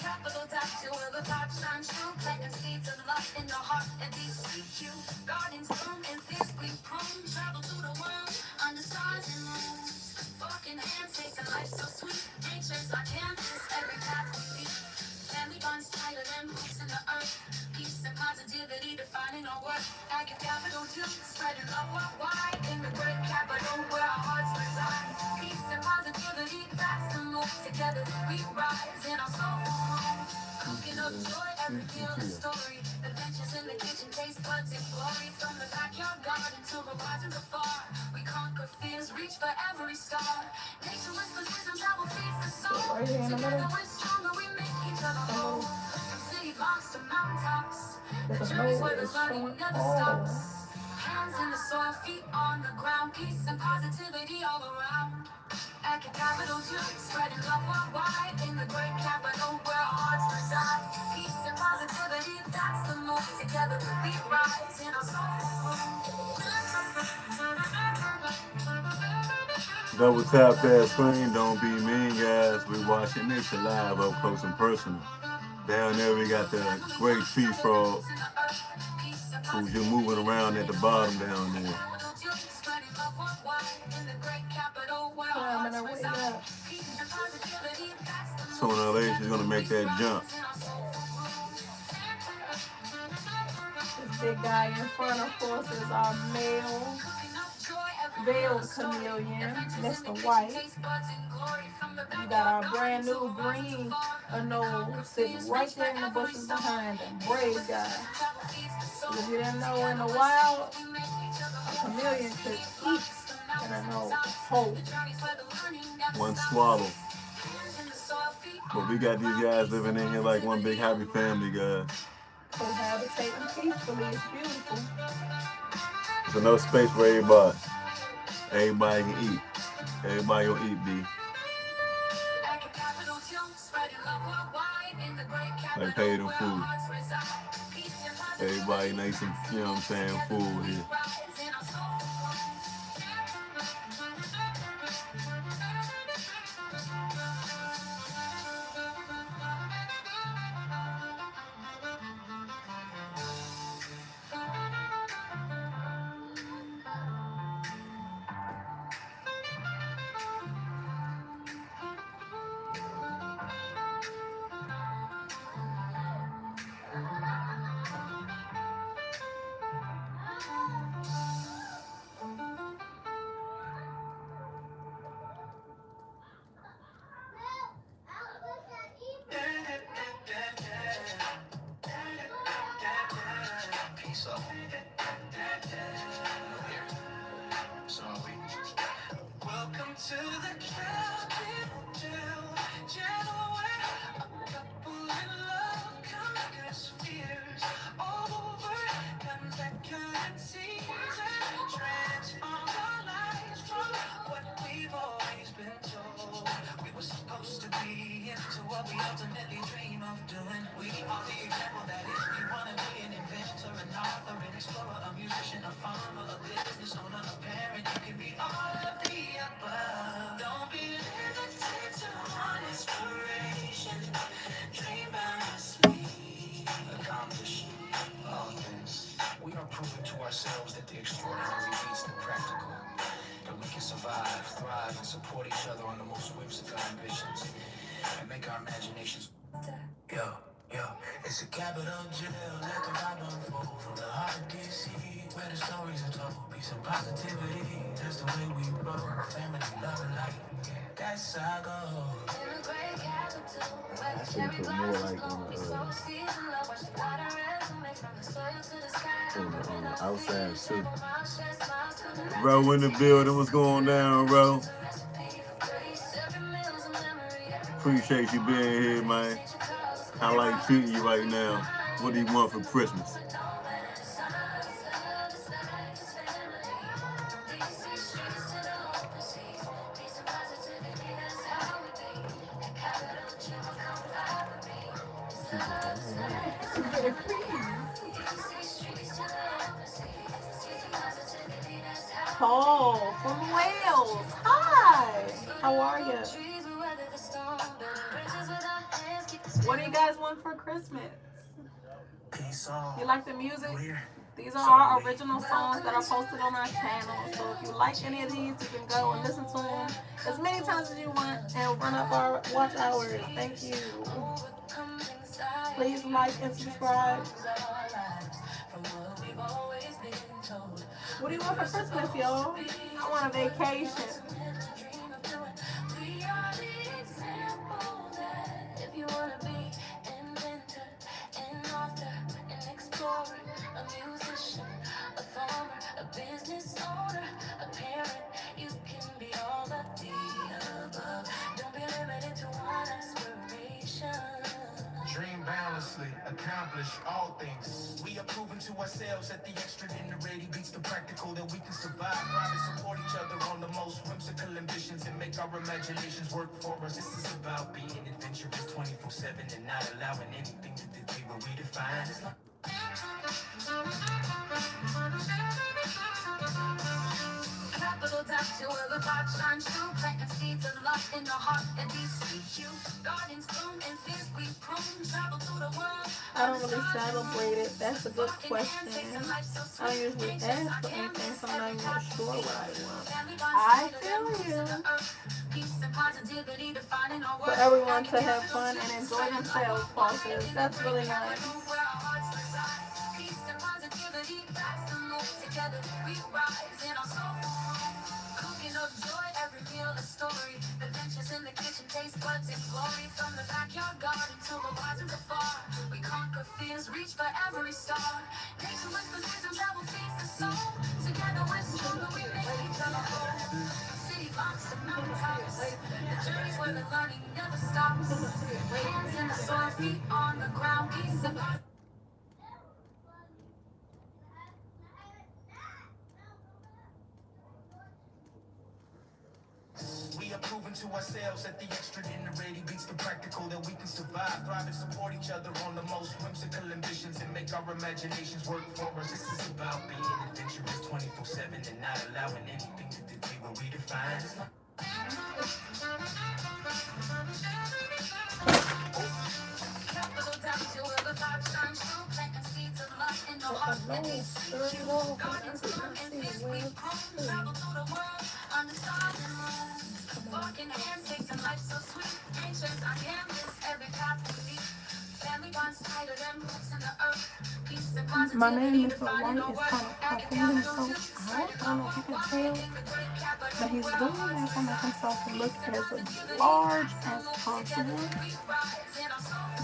CapitolDJewel, the thought shines through, planting seeds of love in the heart and DCQ. Gardens bloom and fish we prune, travel through the world under stars and moons. Fork in hand, tasting life so sweet. Nature's our canvas, every path we lead. Family bonds tighter than roots in the earth. Peace and positivity defining our worth. At CapitolDJewel, spreading love worldwide in the great capital where our hearts reside. Peace and positivity, that's the move. Together we rise in our soulful home. Cooking up joy, every meal a story. Adventures in the kitchen, taste buds and glory. From the backyard garden to the horizons afar, we conquer fears, reach for every star. Nature whispers wisdom, travel feeds the soul. Right here in the Together middle. we're stronger, we make each other whole. From city blocks to mountaintops, the The journey's nose where the is learning showing never all. stops. Hands in the soil, feet on the ground, peace and positivity all around. At CapitolDJewel, spreading love worldwide in the great capital where our hearts reside. Peace and positivity, that's the move. Together we rise in our soul. Double tap that screen, don't be mean, guys. We're watching this live up close and personal. Down there we got the great tree frog who's just moving around at the bottom down there. Climbing her way up. Sooner or later she's gonna make that jump. This big guy in front, of course, is our male veiled chameleon, Mr. White. We got our brand new green nose sitting right there in the bushes behind him. Brave guy. If you didn't know, in the wild, a chameleon could eat in a nose whole. One swallow. But we got these guys living in here like one big happy family, guys. Cohabitating peacefully, it's beautiful. There's enough space for everybody. Everybody can eat. Everybody will eat, B. Like pay them food. Everybody nice and, you know what I'm saying, food here. ourselves that the extraordinary beats the practical. That we can survive, thrive, and support each other on the most whimsical ambitions. And make our imaginations. Yo, it's a capital jail. Let the vibe unfold from the heart of DC, where the stories are told. Peace and positivity, that's the way we roll. Family, love, and light, that's our goal. In a great capital, where the cherry blossoms blow. We sow seeds and love, watch the water resonate from the soil to the sky. On the outside too. Bro, in the building, what's going down, bro? Appreciate you being here, man. I like treating you right now. What do you want for Christmas? Paul from Wales. Hi. How are you? What do you guys want for Christmas? You like the music? These are our original songs that are posted on our channel. So if you like any of these, you can go and listen to them as many times as you want and run up our watch hours. Thank you. Please like and subscribe. What do you want for Christmas, y'all? I want a vacation. A musician, a farmer, a business owner, a parent. You can be all of the above. Don't be limited to one aspiration. Dream boundlessly, accomplish all things. We are proving to ourselves that the extraordinary beats the practical, that we can survive, thrive, and support each other on the most whimsical ambitions and make our imaginations work for us. This is about being adventurous 24/7 and not allowing anything to dictate what we define as life. CapitolDJewel, the vibe shines through, planting seeds of love in the heart and these sweet you. Gardens bloom and fields we prune, travel through the world. I don't really celebrate it. That's a good question. I don't usually ask for anything, so I'm not even sure what I want. I feel you. For everyone to have fun and enjoy themselves, Paul says. That's really nice. Together we rise in our soul. Cooking up joy, every meal a story. Adventures in the kitchen, taste buds and glory. From the backyard garden to the horizons afar, we conquer fears, reach for every star. Nature whispers wisdom, travel feeds the soul. Together we're stronger, we make each other whole. City blocks to mountain tops, the journeys where the learning never stops. Hands in the soil, feet on the ground, peace and positivity. We are proving to ourselves that the extraordinary beats the practical, that we can survive, thrive, and support each other on the most whimsical ambitions and make our imaginations work for us. This is about being adventurous 24/7 and not allowing anything to dictate what we define as life. CapitolDJewel, the vibe shines through, planting seeds of love in the heart and these sweet you. Gardens bloom and fields we prune, travel through the world under stars and moons. Walking hands, tasting life so sweet. Nature's our canvas, every path we lead. Family bonds tighter than roots in the earth. Peace and positivity. My name, Mr. White, is kind of puffing, so I don't know if you can tell, but he's doing that to make himself look as large as possible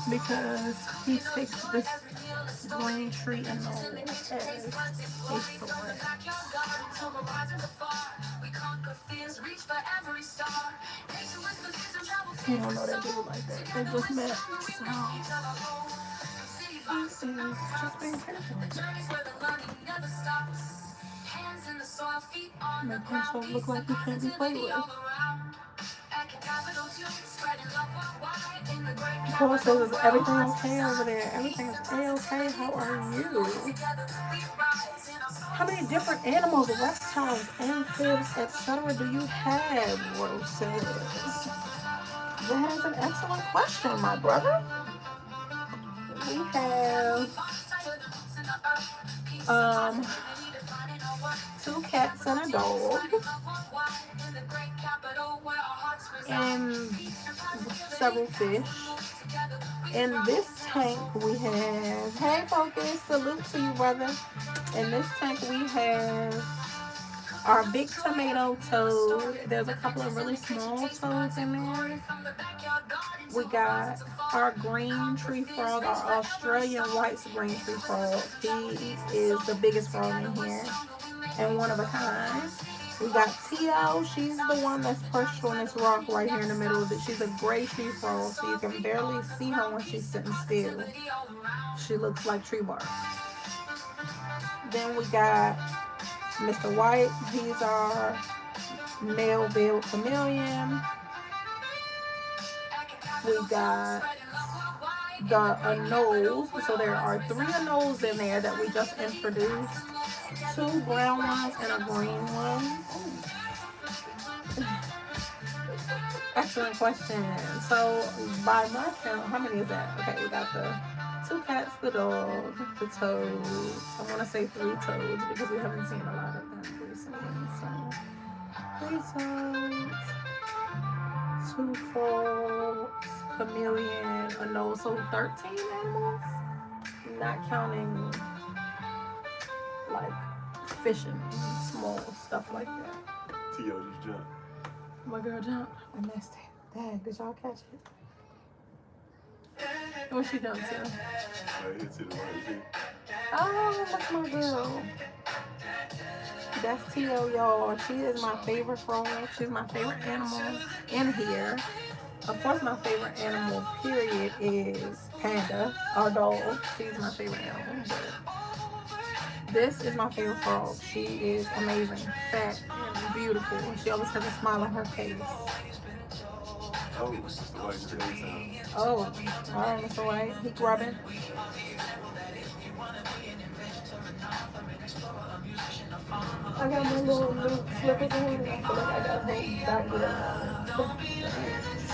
because he takes this green tree and knows it as a threat. You don't know that dude like that. They just met, so he is just being careful. Make himself look like he can't be played with. Paul says, is everything okay over there? Everything is A-okay. How are you? How many different animals, reptiles, amphibs, etc. do you have, Rose says? That is an excellent question, my brother. We have 2 cats and a dog, and several fish. In this tank we have, hey Focus, salute to you brother. In this tank we have our big tomato toad. There's a couple of really small toads in there. We got our green tree frog, our Australian white green tree frog. He is the biggest frog in here and one of a kind. We got Tio. She's the one that's perched on this rock right here in the middle of it. She's a gray tree frog, so you can barely see her when she's sitting still. She looks like tree bark. Then we got Mr. White. He's our nail-billed chameleon. We got the anoles. So there are 3 anoles in there that we just introduced. 2 brown ones and a green one. Excellent question. So by my count, how many is that? Okay, we got the 2 cats, the dog, the toads. I want to say 3 toads because we haven't seen a lot of them recently. So 3 toads, 2 frogs, chameleon, a nose. So 13 animals, not counting like fishing, small stuff like that. Tio just jumped. My girl jumped. I missed it. Dang, did y'all catch it? What she done to? Right here to the right here. Oh, that's my girl. That's Tio, y'all. She is my favorite frog. She's my favorite animal in here. Of course, my favorite animal, period, is Panda, our dog. She's my favorite animal. But this is my favorite frog. She is amazing, fat, and beautiful. She always has a smile on her face. Oh, Mr. White is every time. Oh, all right, Mr. White. He grubbing. I got my little new slippers on and I feel like I got home back with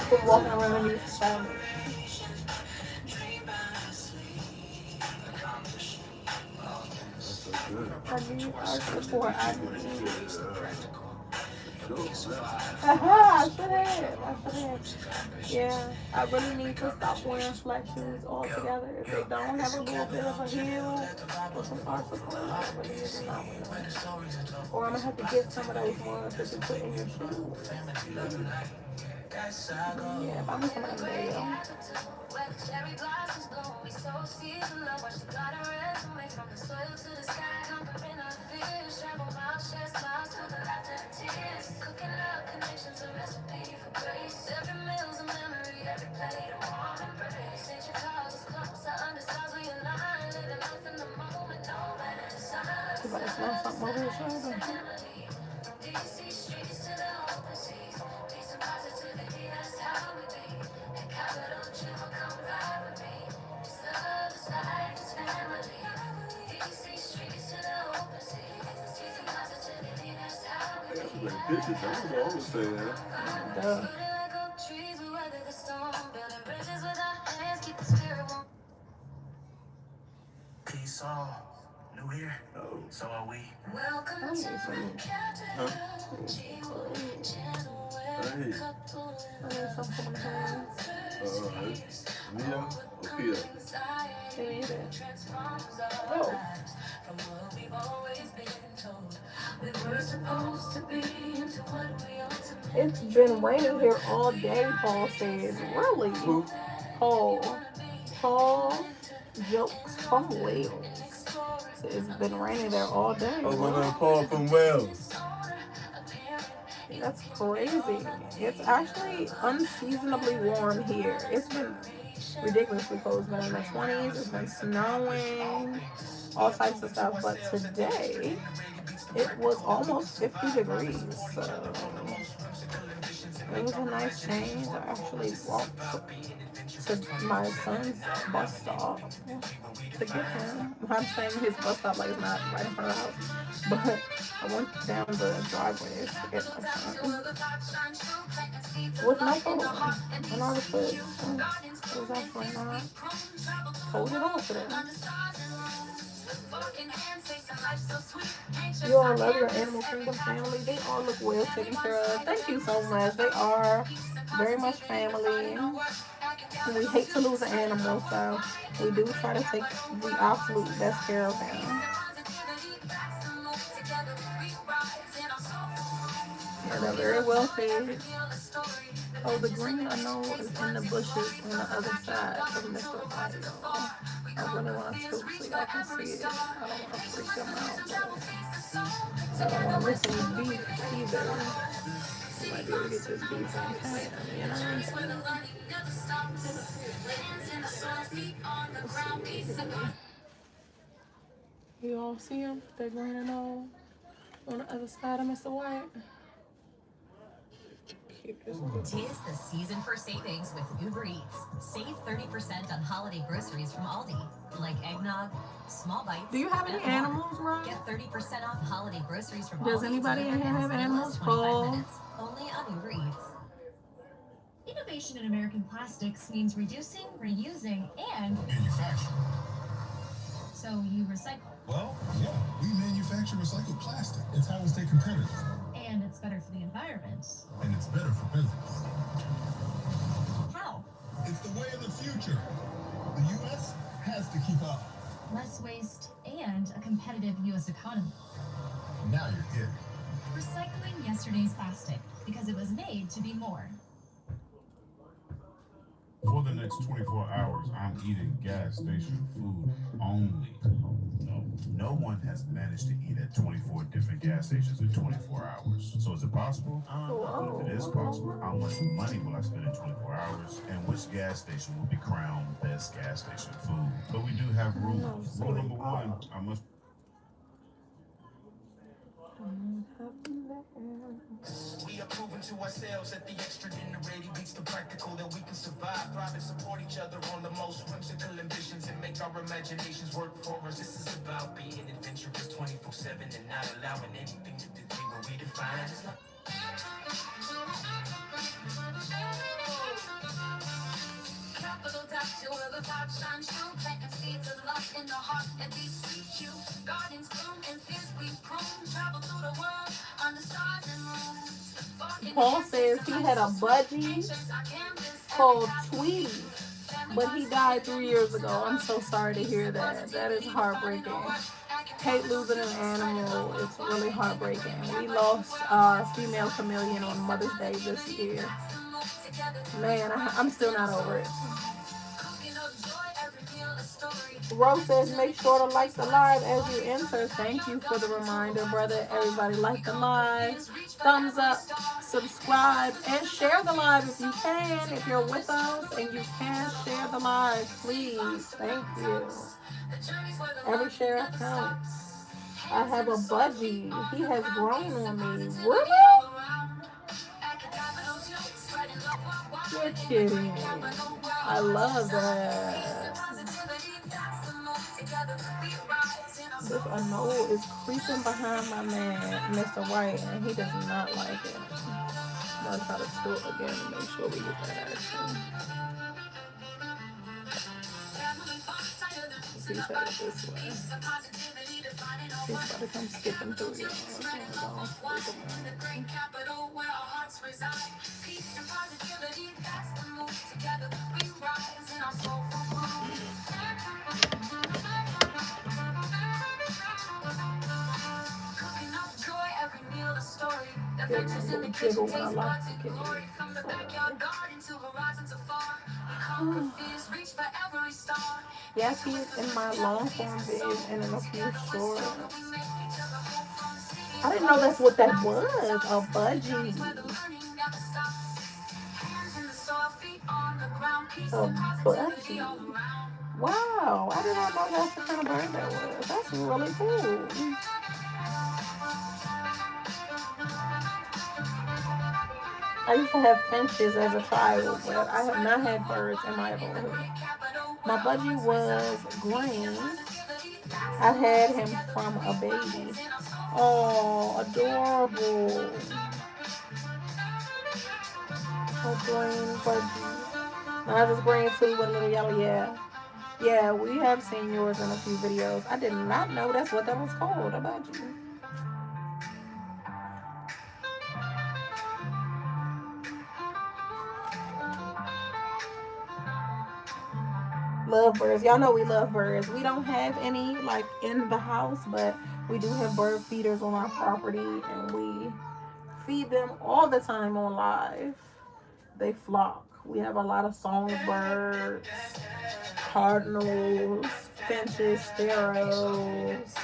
from walking around in these showers. That's so good. I need our support. I need I should have. Yeah, I really need to stop wearing flat shoes altogether. If they don't have a little bit of a heel or some article, I really need to not wear them. Or I'm gonna have to get some of those ones that you put in your shoes. Yeah, buy me some of them there, yo. You better snap something over your shoulder. Pictures, I was always saying that. Duh. Peace all. New here. Oh. So are we. I need some. Huh? I need some for my hands. Alright. Mia or Pia? Give me that. Oh. It's been raining here all day, Paul says. Really? Who? Paul jokes from Wales. So it's been raining there all day. Oh, my man Paul from Wales. That's crazy. It's actually unseasonably warm here. It's been ridiculously cold. It's been in the 20s. It's been snowing, all types of stuff. But today, it was almost 50 degrees. So it was a nice change. I actually walked to my son's bus stop to get him. I'm saying his bus stop like it's not right in front of the house, but I went down the driveway to get my son with no phone and all the food. It was actually not cold at all today. You all love your Animal Kingdom family. They all look well taken care of. Thank you so much. They are very much family. We hate to lose an animal, so we do try to take the absolute best care of them. Yeah, they're very well fed. Oh, the green I know is in the bushes on the other side of Mr. White. I really want to scoop so y'all can see it. I don't want to freak them out, but I don't want to miss any beef either. You might be able to get this beef on cam, you know what I'm saying? Let's see. You all see him? That green and all on the other side of Mr. White. Tis the season for savings with Uber Eats. Save 30% on holiday groceries from Aldi, like eggnog, small bites. Do you have any animals, Ron? Get 30% off holiday groceries from Does Aldi. anybody in here have animals? 25 minutes. Only on Uber Eats. Innovation in American plastics means reducing, reusing, and manufacture. So you recycle. Well, yeah, we manufacture recycled plastic. It's how we stay competitive. And it's better for the environment. And it's better for business. How? It's the way of the future. The U.S. has to keep up. Less waste and a competitive U.S. economy. Now you're here. Recycling yesterday's plastic because it was made to be more. For the next 24 hours, I'm eating gas station food only. No one has managed to eat at 24 different gas stations in 24 hours. So is it possible? But if it is possible, how much money will I spend in 24 hours? And which gas station will be crowned best gas station food? But we do have rules. Rule number one, I must... We are proving to ourselves that the extraordinary beats the practical, that we can survive, thrive, and support each other on the most whimsical ambitions and make our imaginations work for us. This is about being adventurous 24/7 and not allowing anything to dictate what we define. CapitolDJewel, the vibe shines true, planting seeds of love in the heart and be sweet. Gardens bloom and fields we prune, travel through the world under stars and moons. Paul says he had a budgie called Tweety, but he died 3 years ago. I'm so sorry to hear that. That is heartbreaking. Hate losing an animal. It's really heartbreaking. We lost our female chameleon on Mother's Day this year. Man, I'm still not over it. Rose says, make sure to like the live as you enter. Thank you for the reminder, brother. Everybody like the live. Thumbs up, subscribe, and share the live if you can. If you're with us and you can, share the live, please. Thank you. Every share counts. I have a budgie. He has grown on me. Really? You're kidding. I love that. This Anole is creeping behind my man, Mr. White, and he does not like it. I'm going to try to tilt again and make sure we get that action. He's headed this way. He's about to come skipping through you. Jiggle when I like to get Yes, he's in my long form vid and in a few shorts. I didn't know that's what that was. A budgie. A budgie. Wow, I did not know that's the kind of bird that was. That's really cool. I used to have finches as a child, but I have not had birds in my adulthood. My budgie was green. I had him from a baby. Oh, adorable. A green budgie. Now I just green too with a little yellow, yeah. Yeah, we have seen yours in a few videos. I did not know that's what that was called about you. Love birds. Y'all know we love birds. We don't have any like in the house, but we do have bird feeders on our property and we feed them all the time on live. They flock. We have a lot of songbirds, cardinals, finches, sparrows,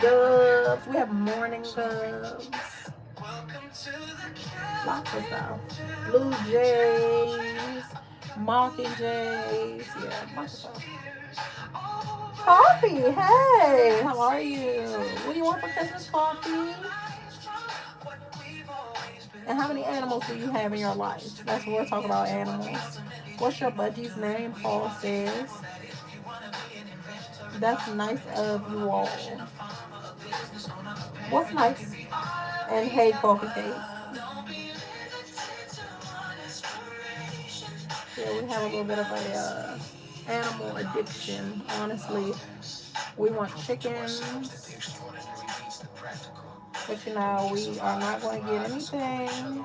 doves. We have mourning doves. Lots of stuff. Blue jays, mocking jays. Yeah, bunch of stuff. Coffee, hey, how are you? What do you want for Christmas, Coffee? And how many animals do you have in your life? That's what we're talking about, animals. What's your buddy's name? Paul says. That's nice of you all. What's nice? And hey, Coffee Cake. Yeah, we have a little bit of a animal addiction, honestly. We want chickens, but you know, we are not going to get anything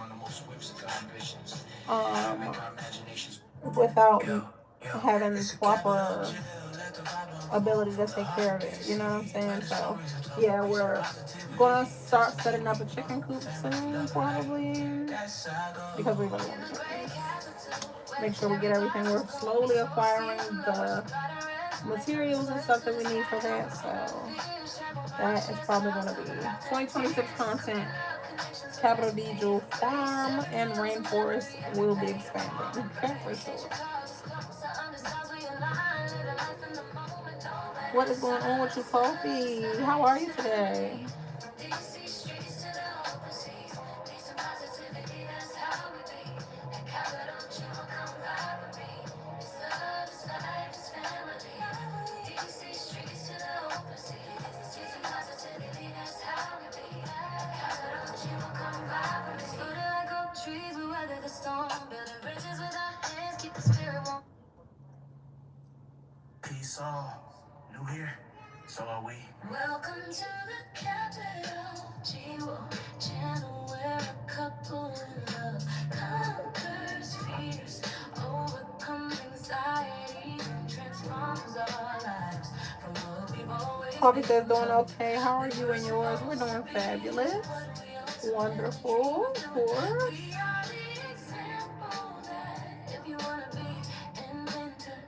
without having proper ability to take care of it. You know what I'm saying? So, yeah, we're going to start setting up a chicken coop soon, probably, because we really want chickens. Make sure we get everything. We're slowly acquiring the materials and stuff that we need for that. So, that is probably going to be 2026 content. CapitolDJewel Farm and Rainforest will be expanding. Okay, for sure. What is going on with you, Kofi? How are you today? Peace all. New here, so are we. Welcome to the CapitolDJewel channel where a couple in love conquers fears, overcomes anxiety, and transforms our lives from what we've always Kofi says doing okay. How are you and yours? We're doing fabulous. Wonderful, of course. If you wanna be an inventor,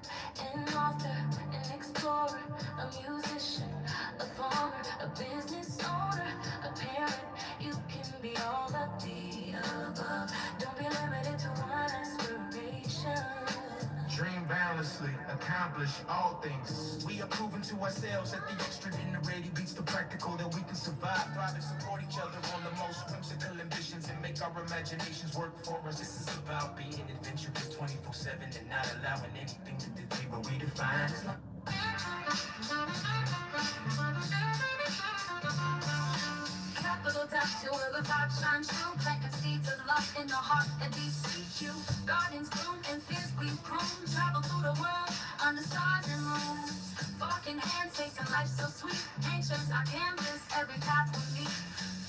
an author, an explorer, a musician, a farmer, a business owner, a parent, you can be all of the above. Don't be limited to one aspiration. Dream boundlessly, accomplish all things. We are proving to ourselves that the extraordinary beats the practical, that we can survive, thrive, and support each other on the most whimsical ambitions and make our imaginations work for us. This is about being adventurous 24/7 and not allowing anything to dictate what we define as life. CapitolDJewel, the vibe shines through, planting seeds of love in the heart and deep sea. Gardens bloom and fields we prune, travel through the world under stars and moons. Forking hands, tasting life so sweet. Nature's our canvas, every path we meet.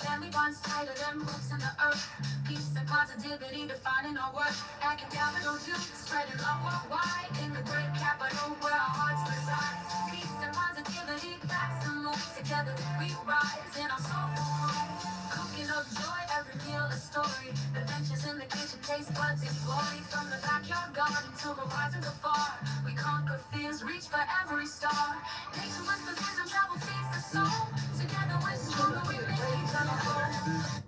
Family bonds tighter than roots in the earth. Peace and positivity defining our worth. At Capital Two, spreading love worldwide. In the great capital where our hearts reside. Peace and positivity, facts and moves. Together we rise in our soulful groove. Cooking up joy, every meal a story. Adventures in the kitchen, taste buds and glory. From the backyard garden to horizons afar. We conquer fears, reach for every star. Nature whispers wisdom, travel feeds the soul. Together we're stronger, we make each other whole.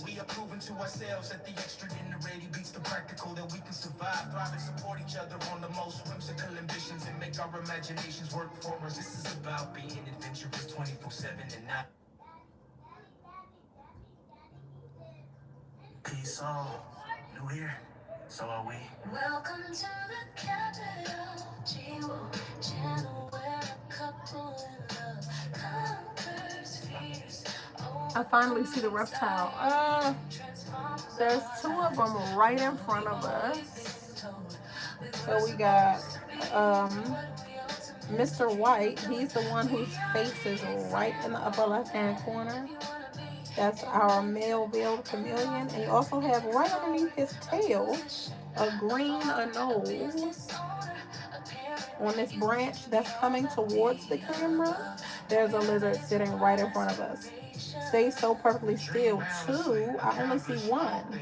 We are proving to ourselves that the extraordinary beats the practical, that we can survive, thrive, and support each other on the most whimsical ambitions and make our imaginations work for us. This is about being adventurous 24/7 and not. Peace all. New here, so are we. Welcome to the CapitolDJewel channel where a couple in love conquers fears. I finally see the reptile. There's two of them right in front of us. So we got Mr. White. He's the one whose face is right in the upper left-hand corner. That's our male veiled chameleon. And you also have right underneath his tail a green anole on this branch that's coming towards the camera. There's a lizard sitting right in front of us. Stay so perfectly still. Two, I only see one.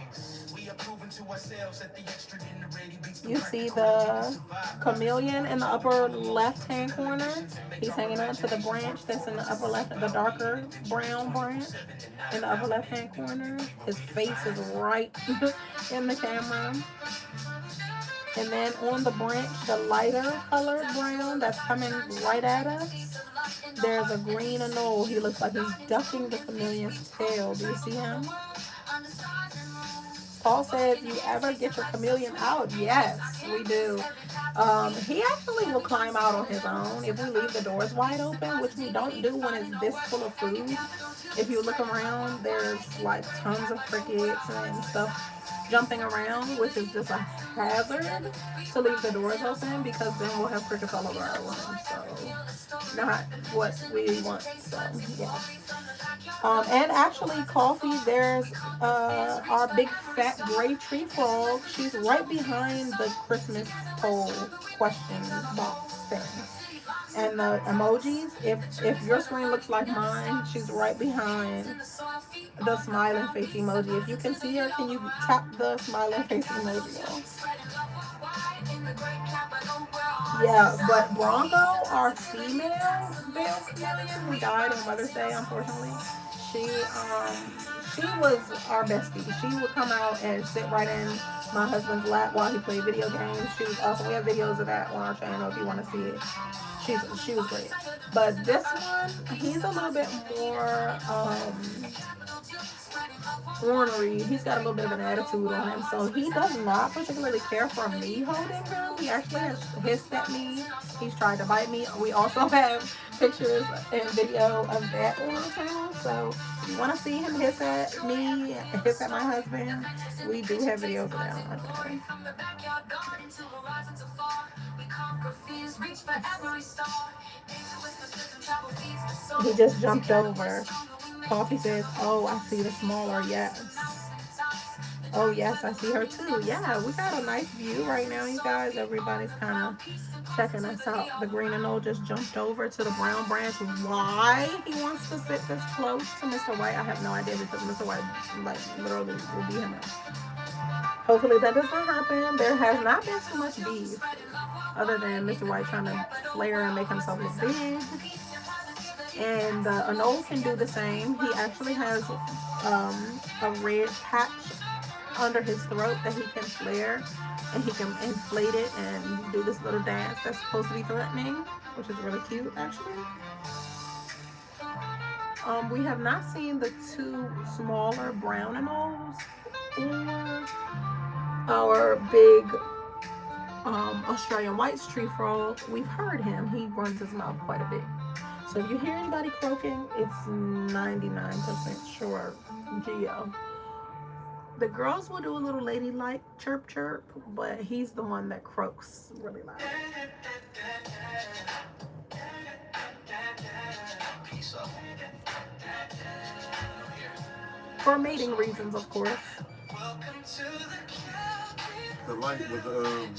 You see the chameleon in the upper left-hand corner? He's hanging on to the branch that's in the upper left, the darker brown branch in the upper left-hand corner. His face is right in the camera. And then on the branch, the lighter colored brown that's coming right at us, there's a green anole. He looks like he's ducking the chameleon's tail. Do you see him? Paul says, you ever get your chameleon out? Yes, we do. He actually will climb out on his own if we leave the doors wide open, which we don't do when it's this full of food. If you look around, there's like tons of crickets and stuff jumping around, which is just a hazard to leave the doors open, because then we'll have crickets all over our room. So not what we want. So yeah. And actually, Coffee, there's our big fat gray tree frog. She's right behind the Christmas poll question box thing. And the emojis, if your screen looks like mine, she's right behind the smiling face emoji. If you can see her, can you tap the smiling face emoji off? Yeah, but Bronco, our female veiled chameleon, who died on Mother's Day, unfortunately, she was our bestie. She would come out and sit right in my husband's lap while he played video games. She was awesome. We have videos of that on our channel if you want to see it. She was great. But this one, he's a little bit more ornery. He's got a little bit of an attitude on him, so he does not particularly care for me holding him. He actually has hissed at me. He's tried to bite me. We also have pictures and video of that on the channel, so if you want to see him hiss at me, hiss at my husband, we do have videos of that on our channel. He just jumped over. Coffee says, oh, I see the smaller, yes. Oh, yes, I see her too. Yeah, we got a nice view right now, you guys. Everybody's kind of checking us out. The green anole just jumped over to the brown branch. Why he wants to sit this close to Mr. White, I have no idea, because Mr. White, like, literally will beat him up. Hopefully that does not happen. There has not been too much beef, other than Mr. White trying to flare and make himself look big. And the anole can do the same. He actually has a red patch under his throat that he can flare, and he can inflate it and do this little dance that's supposed to be threatening, which is really cute actually. We have not seen the two smaller brown anoles or our big Australian White's tree frog. We've heard him. He runs his mouth quite a bit. So if you hear anybody croaking, it's 99% sure Geo. The girls will do a little ladylike chirp chirp, but he's the one that croaks really loud. For mating reasons, of course. The light with the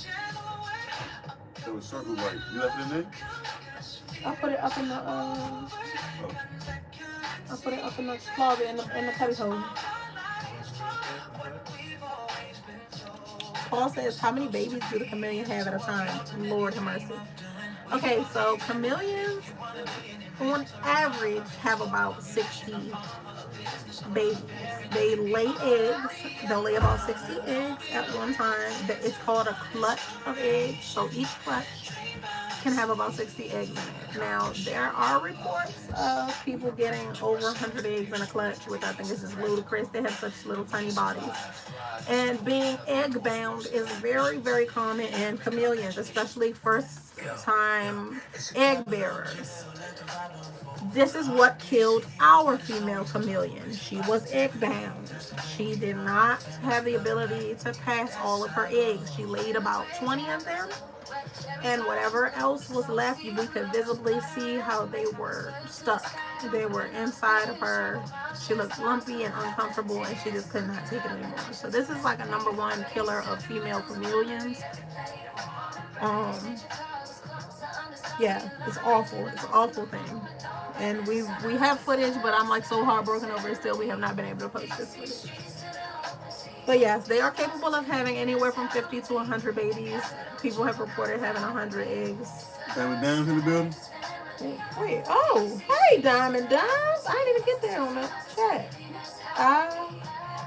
circle light. You left it in there? I'll put it up in the I'll put it up in the closet in the cubby hole. Paul says, how many babies do the chameleon have at a time? Lord have mercy. Okay, so chameleons on average have about 60 babies. They lay eggs. They'll lay about 60 eggs at one time. It's called a clutch of eggs. So each clutch can have about 60 eggs in it. Now, there are reports of people getting over 100 eggs in a clutch, which I think is just ludicrous. They have such little tiny bodies. And being egg bound is very, very common in chameleons, especially first time egg bearers. This is what killed our female chameleon. She was egg bound. She did not have the ability to pass all of her eggs. She laid about 20 of them, and whatever else was left, we could visibly see how they were stuck. They were inside of her. She looked lumpy and uncomfortable, and she just could not take it anymore. So this is like a #1 killer of female chameleons. Yeah, it's awful. It's an awful thing. And we have footage, but I'm like so heartbroken over it still. We have not been able to post this footage. But yes, they are capable of having anywhere from 50 to 100 babies. People have reported having 100 eggs. Diamond Dimes in the building? Wait, oh, hey, Diamond Dimes. I didn't even get there on the chat.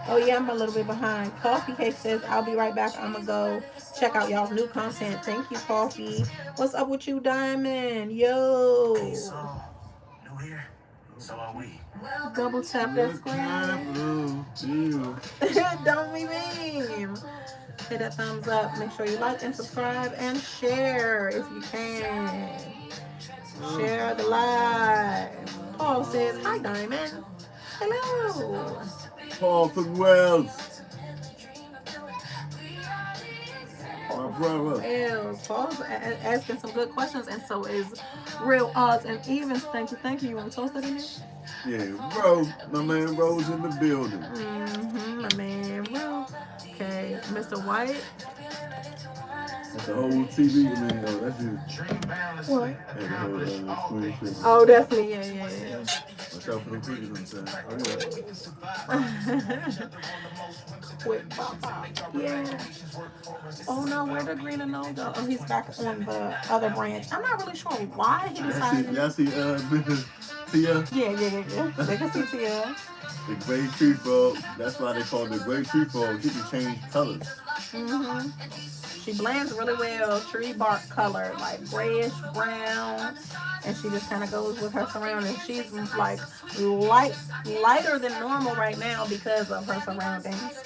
Oh yeah, I'm a little bit behind. Coffee Cake says, I'll be right back. I'm going to go check out y'all's new content. Thank you, Coffee. What's up with you, Diamond? Yo. New here, so are we. Double tap that screen. Don't be mean. Hit that thumbs up. Make sure you like and subscribe and share if you can. Share the live. Paul says, hi, Diamond. Hello. Paul from Wells. My brother. Paul's asking some good questions, and so is Real Odds and Evens. Thank you. You want to toast that in there? Yeah, bro. My man Rose in the building. My man Ro. Okay, Mr. White. That's the whole TV, man. Oh, that's you. What? Hey, the whole screen shit. Oh, definitely. Yeah. Watch out for the cookies on the side. With Papa. Yeah. Oh no, where did Green and No go? Oh, he's back on the other branch. I'm not really sure why he decided. Y'all see Tia? Yeah. They can see Tia. The great tree frog. That's why they call it the great tree frog. She can change colors. She blends really well, tree bark color, like grayish brown, and she just kind of goes with her surroundings. She's like lighter than normal right now because of her surroundings.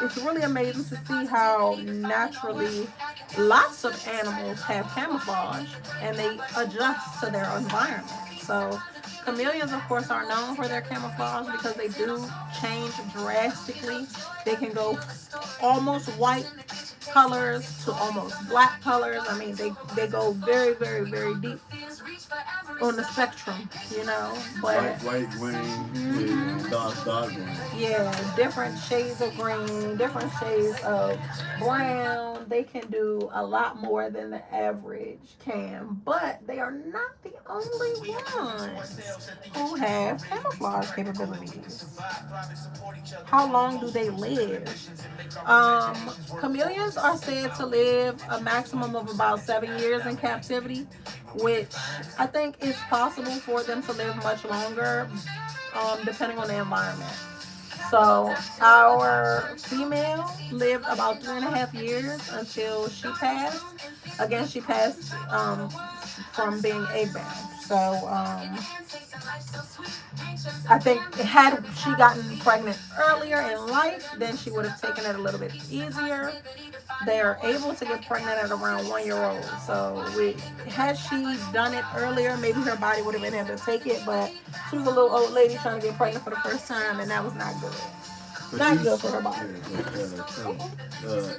It's really amazing to see how naturally lots of animals have camouflage and they adjust to their environment. So chameleons, of course, are known for their camouflage because they do change drastically. They can go almost white colors to almost black colors. I mean, they go very, very, very deep on the spectrum, you know. But white, green, dark green. Yeah, different shades of green, different shades of brown. They can do a lot more than the average can, but they are not the only ones who have camouflage capabilities. How long do they live? Chameleons are said to live a maximum of about 7 years in captivity, which I think is possible for them to live much longer, depending on the environment. So our female lived about 3.5 years until she passed. Again, she passed from being egg bound. So I think had she gotten pregnant earlier in life, then she would have taken it a little bit easier. They are able to get pregnant at around 1 year old. So had she done it earlier, maybe her body would have been able to take it, but she was a little old lady trying to get pregnant for the first time, and that was not good. Not good for her body.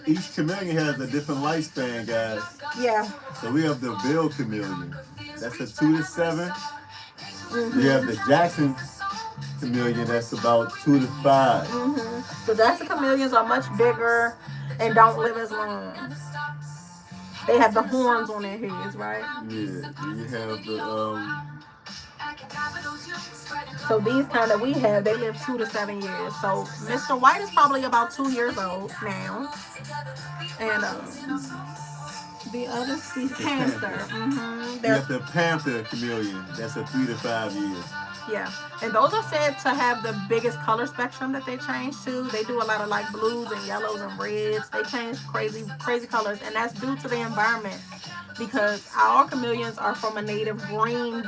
Each chameleon has a different lifespan, guys. Yeah. So we have the Bill chameleon. That's a 2 to 7. We have the Jackson chameleon. That's about 2 to 5. So Jackson chameleons are much bigger and don't live as long. They have the horns on their heads, right? Yeah. You have the So these kind that we have, they live 2 to 7 years. So Mr. White is probably about 2 years old now. And the other species, panther. You have the panther chameleon. That's a 3 to 5 years. Yeah, and those are said to have the biggest color spectrum that they change to. They do a lot of like blues and yellows and reds. They change crazy colors, and that's due to the environment. Because our chameleons are from a native green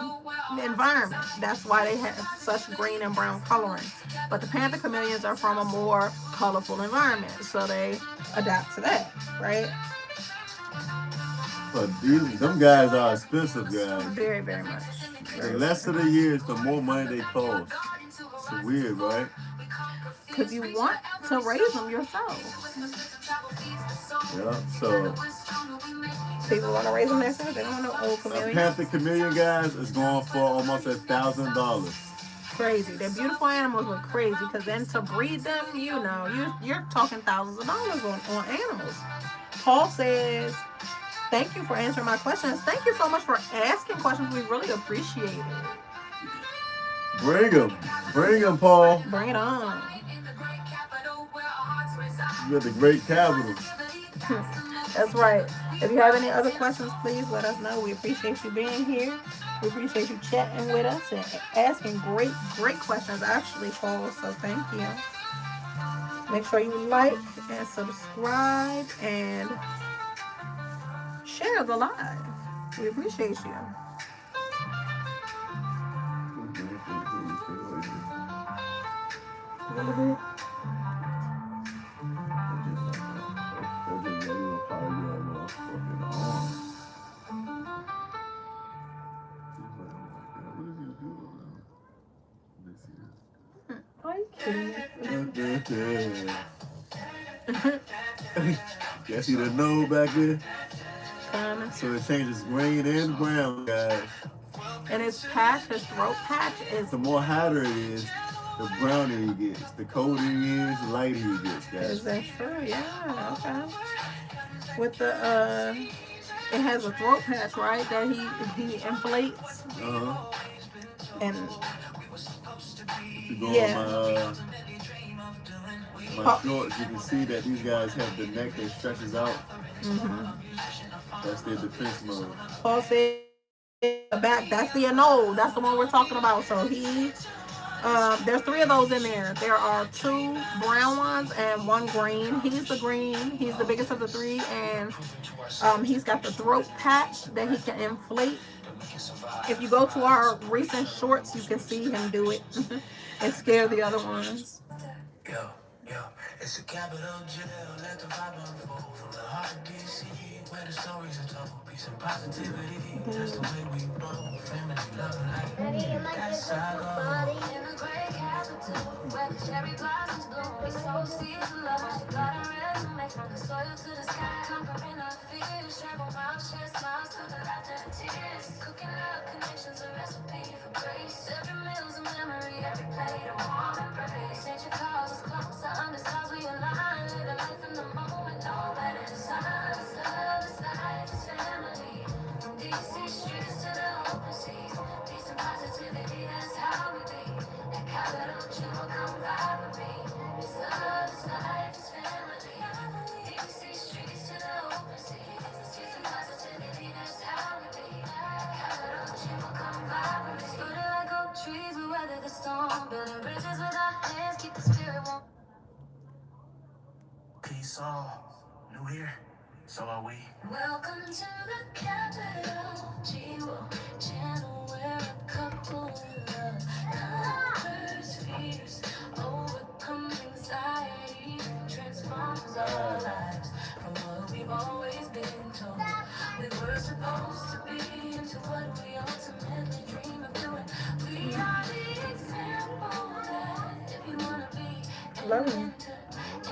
environment. That's why they have such green and brown coloring. But the panther chameleons are from a more colorful environment, so they adapt to that, right? But them guys are expensive, guys. Very, very much. The less of the years, the more money they cost. It's weird, right? Because you want to raise them yourself. Yeah. So people want to raise them themselves. They don't want no old a chameleon. Panther chameleon, guys, is going for almost $1,000. Crazy. They're beautiful animals, but crazy. Because then to breed them, you're talking thousands of dollars on animals. Paul says, "Thank you for answering my questions. Thank you so much for asking questions. We really appreciate it. Bring them, Paul. Bring it on." You're the great capital. That's right. If you have any other questions, please let us know. We appreciate you being here. We appreciate you chatting with us and asking great questions, actually, Paul. So thank you. Make sure you like and subscribe and share the live. We appreciate you. Yeah, see the nose back there? So it changes green and brown, guys. And his throat patch is... The more hotter it is, the browner he gets. The colder he is, the lighter he gets, guys. Is that true? Yeah, okay. With the, it has a throat patch, right, that he inflates. Uh-huh. And... You go on my shorts, you can see that these guys have the neck that stretches out. That's their defense mode. Paul said the back, that's the anole. That's the one we're talking about. So there's 3 of those in there. There are 2 brown ones and 1 green. He's the green. He's the biggest of the 3. And he's got the throat patch that he can inflate. If you go to our recent shorts, you can see him do it and scare the other ones. Yo, it's a CapitolDJewel, let the vibe unfold from the heart of DC, where the stories are told, peace and positivity, that's the way we roll, family, love, life, that's how I go. In the great capital, where the cherry blossoms bloom, we sow seeds of love, she got a resume from the soil to the sky, conquering our fears, travel miles, share smiles through the laughter and tears, cooking up connections, a recipe for grace, every meal's a memory, every plate a warm embrace, nature calls us closer, understands we align, live a life in the moment, no better signs, love is life, is family, from DC streets to the open seas, peace and positivity, that's how we be, at CapitolDJewel, come vibe with me, it's love, it's life, it's family, DC streets to the open seas, peace and positivity, that's how we be, at CapitolDJewel, come vibe with me, rooted like oak trees, we weather the storm, building bridges with our hands, keep the spirit warm. Peace all, new here, so are we. Welcome to the CapitolDJewel channel where a couple in love conquers fears, overcomes anxiety, transforms our lives from what we've always been told. We were supposed to be into what we ultimately dream of doing. We are the example that if you want to be an inventor,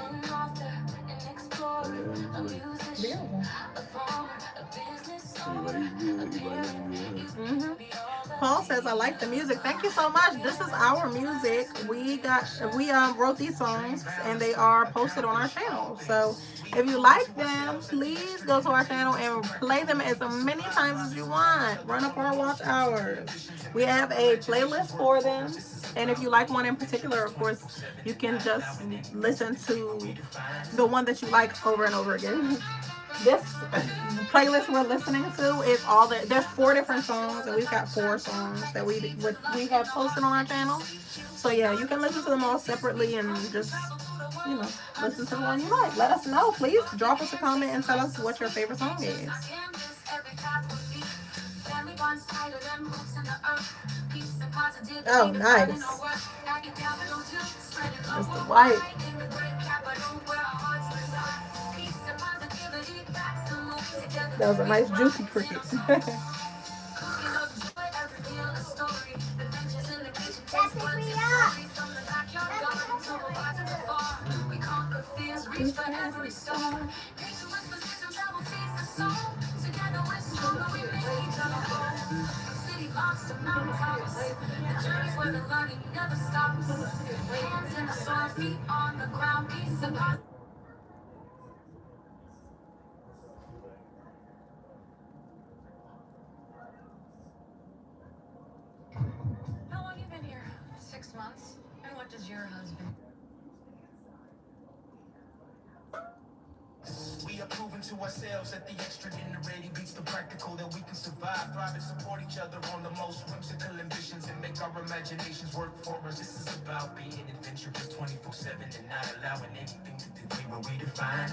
an author, an explorer, a musician, a farmer, a business owner, Paul says, I like the music. Thank you so much. This is our music. We wrote these songs and they are posted on our channel. So if you like them, please go to our channel and play them as many times as you want. Run up our watch hours. We have a playlist for them. And if you like one in particular, of course, you can just listen to the one that you like over and over again. This playlist we're listening to is there's 4 different songs, and we've got 4 songs that we have posted on our channel. So yeah, you can listen to them all separately and just, listen to the one you like. Let us know, please. Drop us a comment and tell us what your favorite song is. Oh, nice. Mr. White. That was a nice juicy cricket. Reach for every star. Nature whispers and travel feeds the soul. Together we're stronger, we make each other whole. City blocks to mountaintops. The journey's where the learning never stops. Hands in the soil, feet on the ground, peace and positivity. How long you been here? 6 months. And what does your husband? We are proving to ourselves that the extraordinary beats the practical, that we can survive, thrive, and support each other on the most whimsical ambitions and make our imaginations work for us. This is about being adventurous 24/7 and not allowing anything to degrade what we define.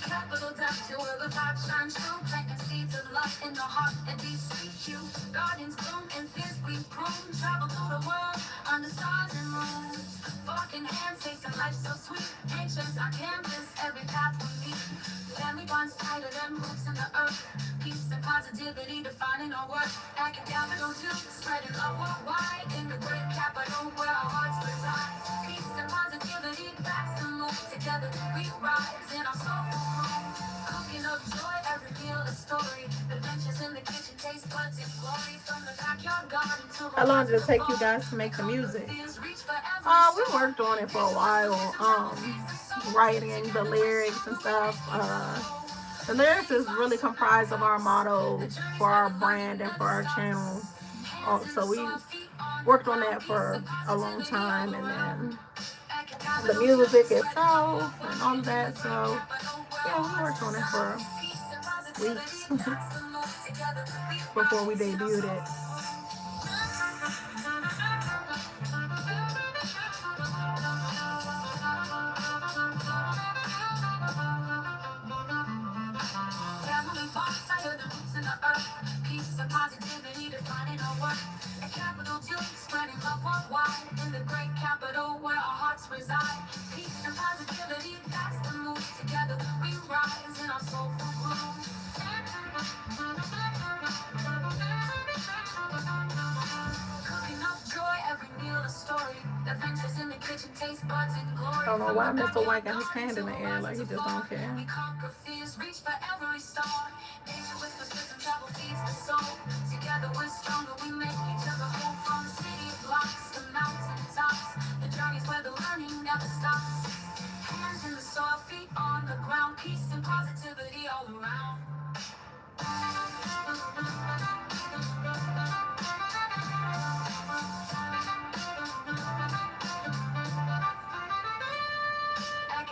CapitolDJewel, the vibe shines through, planting seeds of love in the heart and deep sweet hue. Gardens bloom and fields we prune, travel through the world under stars and moons. Forking hands, tasting life so sweet. Nature's our canvas, every path we meet. Family bonds tighter than roots in the earth. Peace and positivity defining our worth. At CapitolDJewel, spreading love worldwide in the great capital where our hearts reside. Peace and positivity, facts and move together. We rise in our soulful groove. Cooking up joy, every meal a story. Adventures in the kitchen, taste buds and glory. From the backyard garden to How long did it take you guys to make the music? We worked on it for a while. Writing the lyrics and stuff. The lyrics is really comprised of our motto for our brand and for our channel. So we worked on that for a long time, and then the music itself and all that. So yeah, we worked on it for weeks before we debuted it. Peace and positivity defining our work. At CapitolDJewel, spreading love worldwide in the great capital where our hearts reside. Peace and positivity, that's the move. Together we rise in our soulful groove. Cooking up joy, every meal a story. Adventures in the kitchen, taste buds and glory. I don't know why Mr. White got his hand in the air like he just don't care. We conquer fears, reach for every star. Nature whispers wisdom, travel feeds the soul. Together we're stronger, we make each other whole. From city blocks to mountain tops, the journey's where the learning never stops. Hands in the soil, feet on the ground, peace and positivity all around.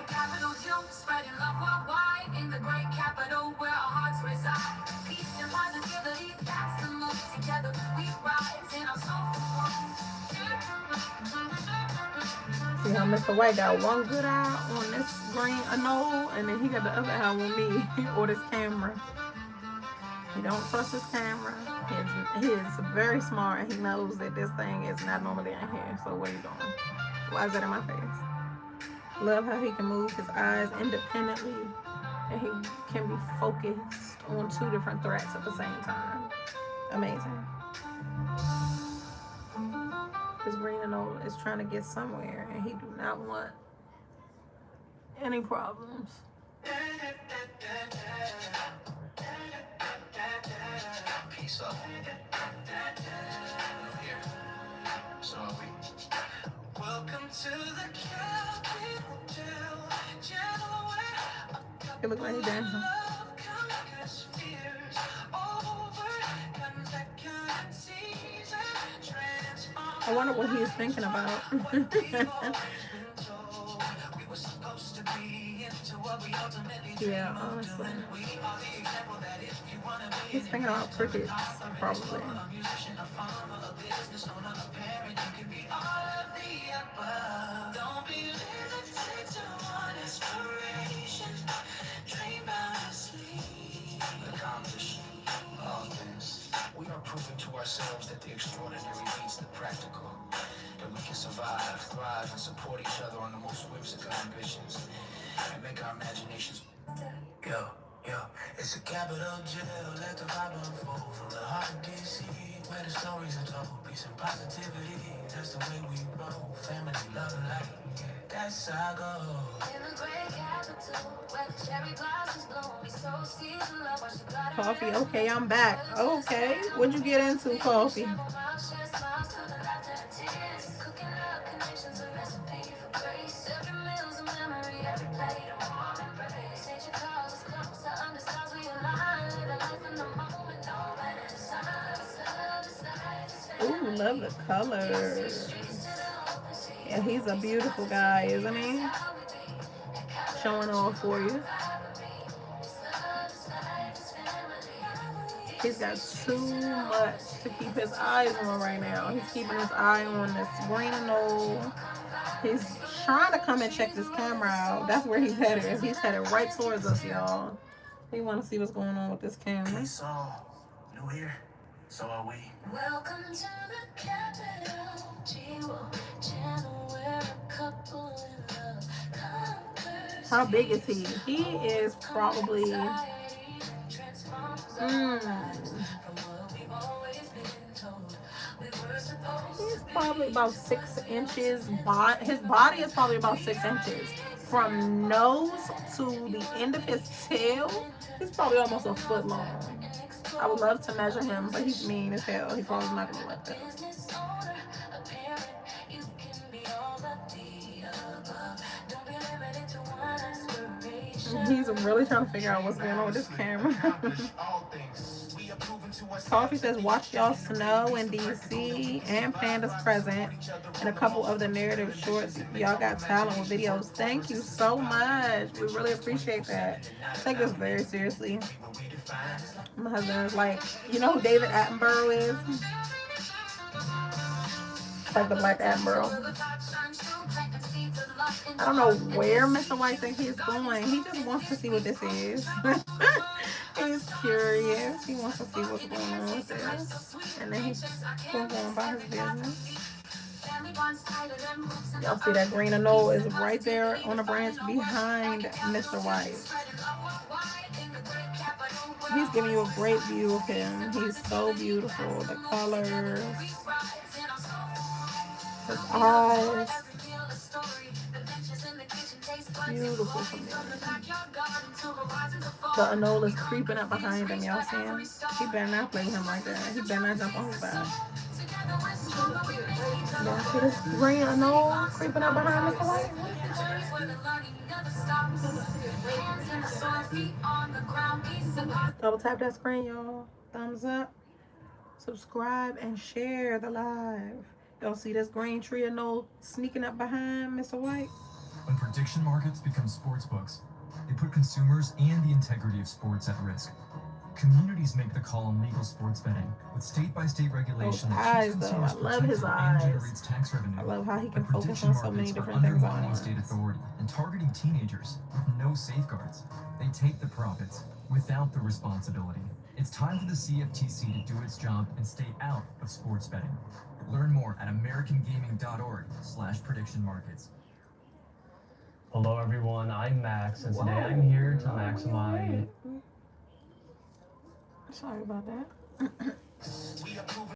CapitolDJewel, spreading love worldwide in the great capital where our hearts reside. Peace and positivity, that's the move. Together we rise in our soulful groove. See how Mr. White got one good eye on this green anole, and then he got the other eye on me or this camera. He don't trust his camera. He is very smart, and he knows that this thing is not normally in here. So what are you doing? Why is that in my face? Love how he can move his eyes independently, and he can be focused on two different threats at the same time. Amazing. This green anole is trying to get somewhere, and he do not want any problems. Peace up. Here. So are we. Welcome to the CapitolDJewel. He look like he's dancing. I wonder what he's thinking about. Yeah, honestly. He's thinking about crickets, probably. We are proving to ourselves that the extraordinary beats the practical, that we can survive, thrive, strive and support each other on the most whimsical ambitions and make our imaginations. Yo, it's a capital jail. Let the vibe unfold from the heart of DC, where the stories are told. Peace and positivity, that's the way we roll. Family, love, and light, yeah, that's our goal. In the great capital, where the cherry blossoms bloom, we sow seeds of love, watch the blood and Coffee, rain. okay, I'm back. Okay, what'd you get into, Coffee? Share smiles through the laughter and tears. Cooking up connections, a recipe for grace. Every meal's a memory, every plate a warm embrace. Nature calls us closer, under stars we align. Live a life in the moment, no better design. Ooh, love the colors. Yeah, he's a beautiful guy, isn't he? Showing off for you. He's got too much to keep his eyes on right now. He's keeping his eye on this green and old. He's trying to come and check this camera out. That's where he's headed. He's headed right towards us, y'all. He want to see what's going on with this camera. So, new here, so are we. Welcome to the CapitolDJewel channel where a couple in love conquers. How big is he? He is probably he's probably about 6 inches. His body is probably about 6 inches. From nose to the end of his tail, he's probably almost a foot long. I would love to measure him, but he's mean as hell. He's probably not gonna like that. He's really trying to figure out what's going on with this camera. Coffee says, watch y'all snow in DC and Panda's present and a couple of the narrative shorts. Y'all got talent with videos. Thank you so much. We really appreciate that. Take this very seriously. My husband is like, you know who David Attenborough is? It's like the Black Attenborough. I don't know where Mr. White thinks he's going. He just wants to see what this is. He's curious. He wants to see what's going on with this. And then he's going about his business. Y'all see that green anole is right there on the branch behind Mr. White. He's giving you a great view of him. He's so beautiful. The colors, his eyes. Beautiful for me. The anole is creeping up behind him. Y'all see him? He better not play with him like that. He better not jump on his back. Y'all see this green anole creeping up behind Mr. White? Double tap that screen, y'all. Thumbs up. Subscribe and share the live. Y'all see this green tree anole sneaking up behind Mr. White? When prediction markets become sports books, they put consumers and the integrity of sports at risk. Communities make the call on legal sports betting with state-by-state regulation that keeps consumers protected and generates tax revenue. I love how he can focus on so many different things at once. State authority and targeting teenagers with no safeguards. They take the profits without the responsibility. It's time for the CFTC to do its job and stay out of sports betting. Learn more at americangaming.org/predictionmarkets. Hello everyone, I'm Max, and today I'm here to maximize... Sorry about that.